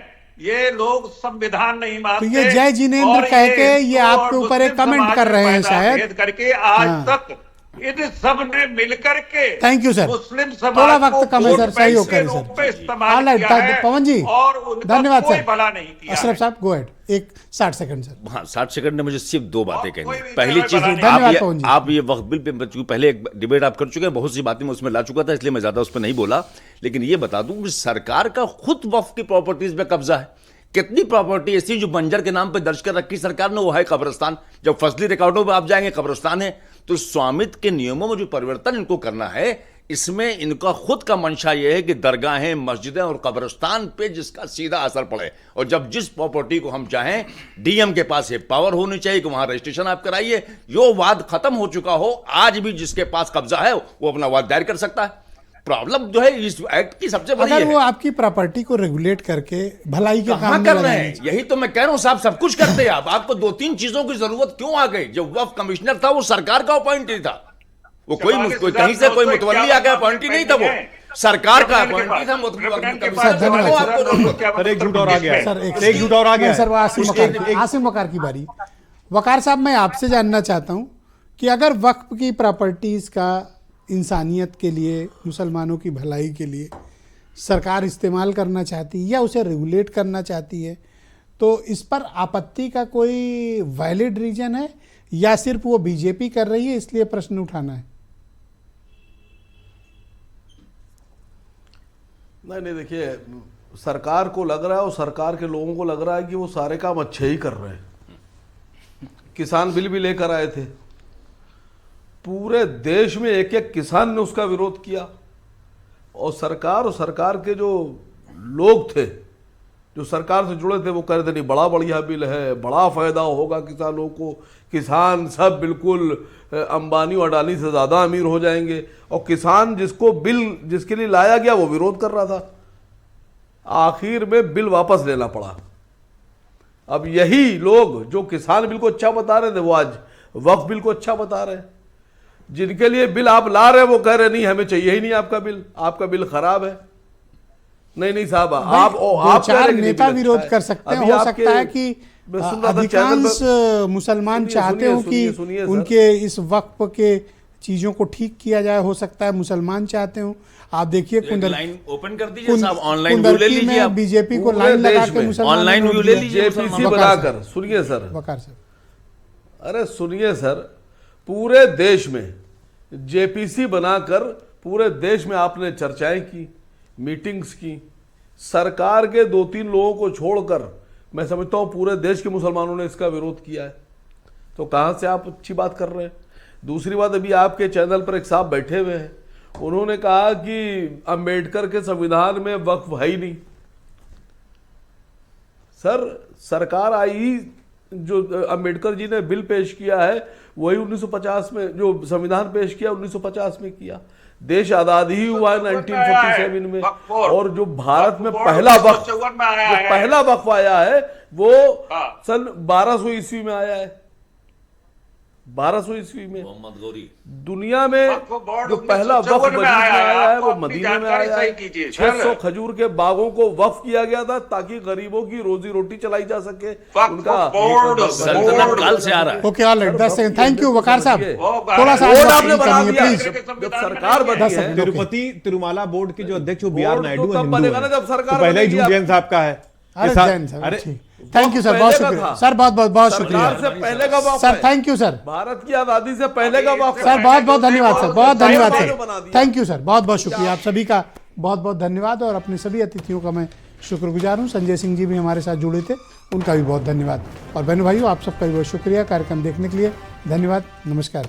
ये लोग संविधान नहीं मानते। तो ये जय जिनेंद्र कह के ये आपके ऊपर एक कमेंट कर रहे हैं शायद, करके आज तक इन सब ने मिलकर के, थैंक यू सर, मुस्लिम थोड़ा वक्त कम है सर, सहयोग करें सर। पवन जी धन्यवाद सर। भला नहीं किया। अशरफ साहब गो अहेड, एक 60 सेकंड सर। हाँ, 60 सेकंड में मुझे सिर्फ 2 बातें कहनी है। पहली चीज, आप ये वक्फ बिल पे पहले एक डिबेट आप कर चुके हैं, बहुत सी बातें मैं उसमें ला चुका था, इसलिए मैं ज्यादा उस पर नहीं बोला। लेकिन ये बता दूं कि सरकार का खुद वक्फ की प्रॉपर्टीज में कब्जा है। कितनी प्रॉपर्टी ऐसी जो बंजर के नाम पर दर्ज कर रखी सरकार ने, वो है कब्रिस्तान। जब फसली रिकॉर्डों पर आप जाएंगे कब्रिस्तान है। तो स्वामित्व के नियमों में जो परिवर्तन इनको करना है, इसमें इनका खुद का मंशा यह है कि दरगाहें, मस्जिदें और कब्रिस्तान पे जिसका सीधा असर पड़े। और जब जिस प्रॉपर्टी को हम चाहें, डीएम के पास ये पावर होनी चाहिए कि वहां रजिस्ट्रेशन आप कराइए। जो वाद खत्म हो चुका हो, आज भी जिसके पास कब्जा है वो अपना वाद दायर कर सकता है। प्रॉब्लम जो है इस एक्ट की सबसे बड़ी अगर है, वो आपकी प्रॉपर्टी को रेगुलेट करके भलाई के काम कर रहे हैं। यही तो मैं कह रहा हूं साहब, सब कुछ करते हैं आप। आपको 2-3 चीजों की जरूरत क्यों आ गई? जब वक्फ कमिश्नर था वो सरकार का अपॉइंटी था, वो कोई कहीं से कोई मुतवल्ली आ गया अपॉइंटी नहीं था। वो सरकार का लेफ्टिनेंट के अपॉइंटी था पास, लेफ्टिनेंट के मुतलका पास धन्यवाद, वो सर। आपको नोट सर एक झूठ और आ गया है सर एक झूठ और आ गया नहीं, सर है वो आसिम वकार की बारी। वकार साहब, मैं आपसे जानना चाहता हूं कि अगर वक्फ की प्रॉपर्टीज़ का इंसानियत के लिए, मुसलमानों की भलाई के लिए सरकार इस्तेमाल करना चाहती है या उसे रेगुलेट करना चाहती है, तो इस पर आपत्ति का कोई वैलिड रीजन है या सिर्फ वो बीजेपी कर रही है इसलिए प्रश्न उठाना है? नहीं देखिए, सरकार को लग रहा है और सरकार के लोगों को लग रहा है कि वो सारे काम अच्छे ही कर रहे हैं। किसान बिल भी लेकर आए थे, पूरे देश में एक एक किसान ने उसका विरोध किया, और सरकार के जो लोग थे जो सरकार से जुड़े थे वो कह रहे थे नहीं बड़ा बढ़िया बिल है, बड़ा फायदा होगा किसानों को, किसान सब बिल्कुल अंबानी और अडानी से ज़्यादा अमीर हो जाएंगे। और किसान जिसके लिए लाया गया वो विरोध कर रहा था, आखिर में बिल वापस लेना पड़ा। अब यही लोग जो किसान बिल को अच्छा बता रहे थे वो आज वक्फ बिल को अच्छा बता रहे हैं। जिनके लिए बिल आप ला रहे हैं वो कह रहे नहीं हमें चाहिए ही नहीं आपका बिल खराब है। नहीं साहब, आप चार नेता विरोध कर सकते हैं, हो सकता है कि अधिकांश मुसलमान चाहते हो कि उनके इस वक्फ के चीजों को ठीक किया जाए, हो सकता है मुसलमान चाहते हो। आप देखिए लाइन ओपन कर दीजिए साहब, ऑनलाइन व्यू ले लीजिए आप। बीजेपी को लाइन लगा के मुसलमान ऑनलाइन व्यू ले लीजिए जेपीसी बनाकर। सुनिए सर, वकार सर, अरे सुनिए सर, पूरे देश में जेपीसी बनाकर पूरे देश में आपने चर्चाएं की, मीटिंग्स की, सरकार के 2-3 लोगों को छोड़कर मैं समझता हूं पूरे देश के मुसलमानों ने इसका विरोध किया है। तो कहां से आप अच्छी बात कर रहे हैं? दूसरी बात, अभी आपके चैनल पर एक साहब बैठे हुए हैं, उन्होंने कहा कि अंबेडकर के संविधान में वक्फ है ही नहीं। सर, सरकार आई, जो अंबेडकर जी ने बिल पेश किया है वही 1950 में, जो संविधान पेश किया 1950 में किया। देश आजाद ही हुआ है 1947 में, और जो भारत में पहला वक्फ आया है वो सन 1200 ईस्वी में आया है। 1200 ईस्वी में मोहम्मद गौरी दुनिया में जो पहला वक्फ वजूद में आया है वो मदीने में आया है। 600 खजूर के बागों को वक्फ किया गया था ताकि गरीबों की रोजी रोटी चलाई जा सके। उनका सल्तनत काल से आ रहा है। Okay, alright, 10 second. Thank you Waqar साहब, थोड़ा सा आपने बना दिया। जब सरकार बनी है, तिरुपति तिरुमाला बोर्ड के जो अध्यक्ष BR नायडू तब बनेगा ना जब सरकार पहले ही जूलियन साहब का है। अरे थैंक यू सर, बहुत शुक्रिया सर, बहुत शुक्रिया पहले का वक्फ sir, thank you sir, Bharat की आजादी से पहले का वक्फ सर, बहुत धन्यवाद सर, बहुत धन्यवाद सर, थैंक यू सर, बहुत शुक्रिया आप सभी का, बहुत धन्यवाद। और अपने सभी अतिथियों का मैं शुक्रगुजार हूँ। संजय सिंह जी भी हमारे साथ जुड़े थे, उनका भी बहुत धन्यवाद। और बहनों भाइयों, आप सबका भी बहुत शुक्रिया कार्यक्रम देखने के लिए, धन्यवाद, नमस्कार।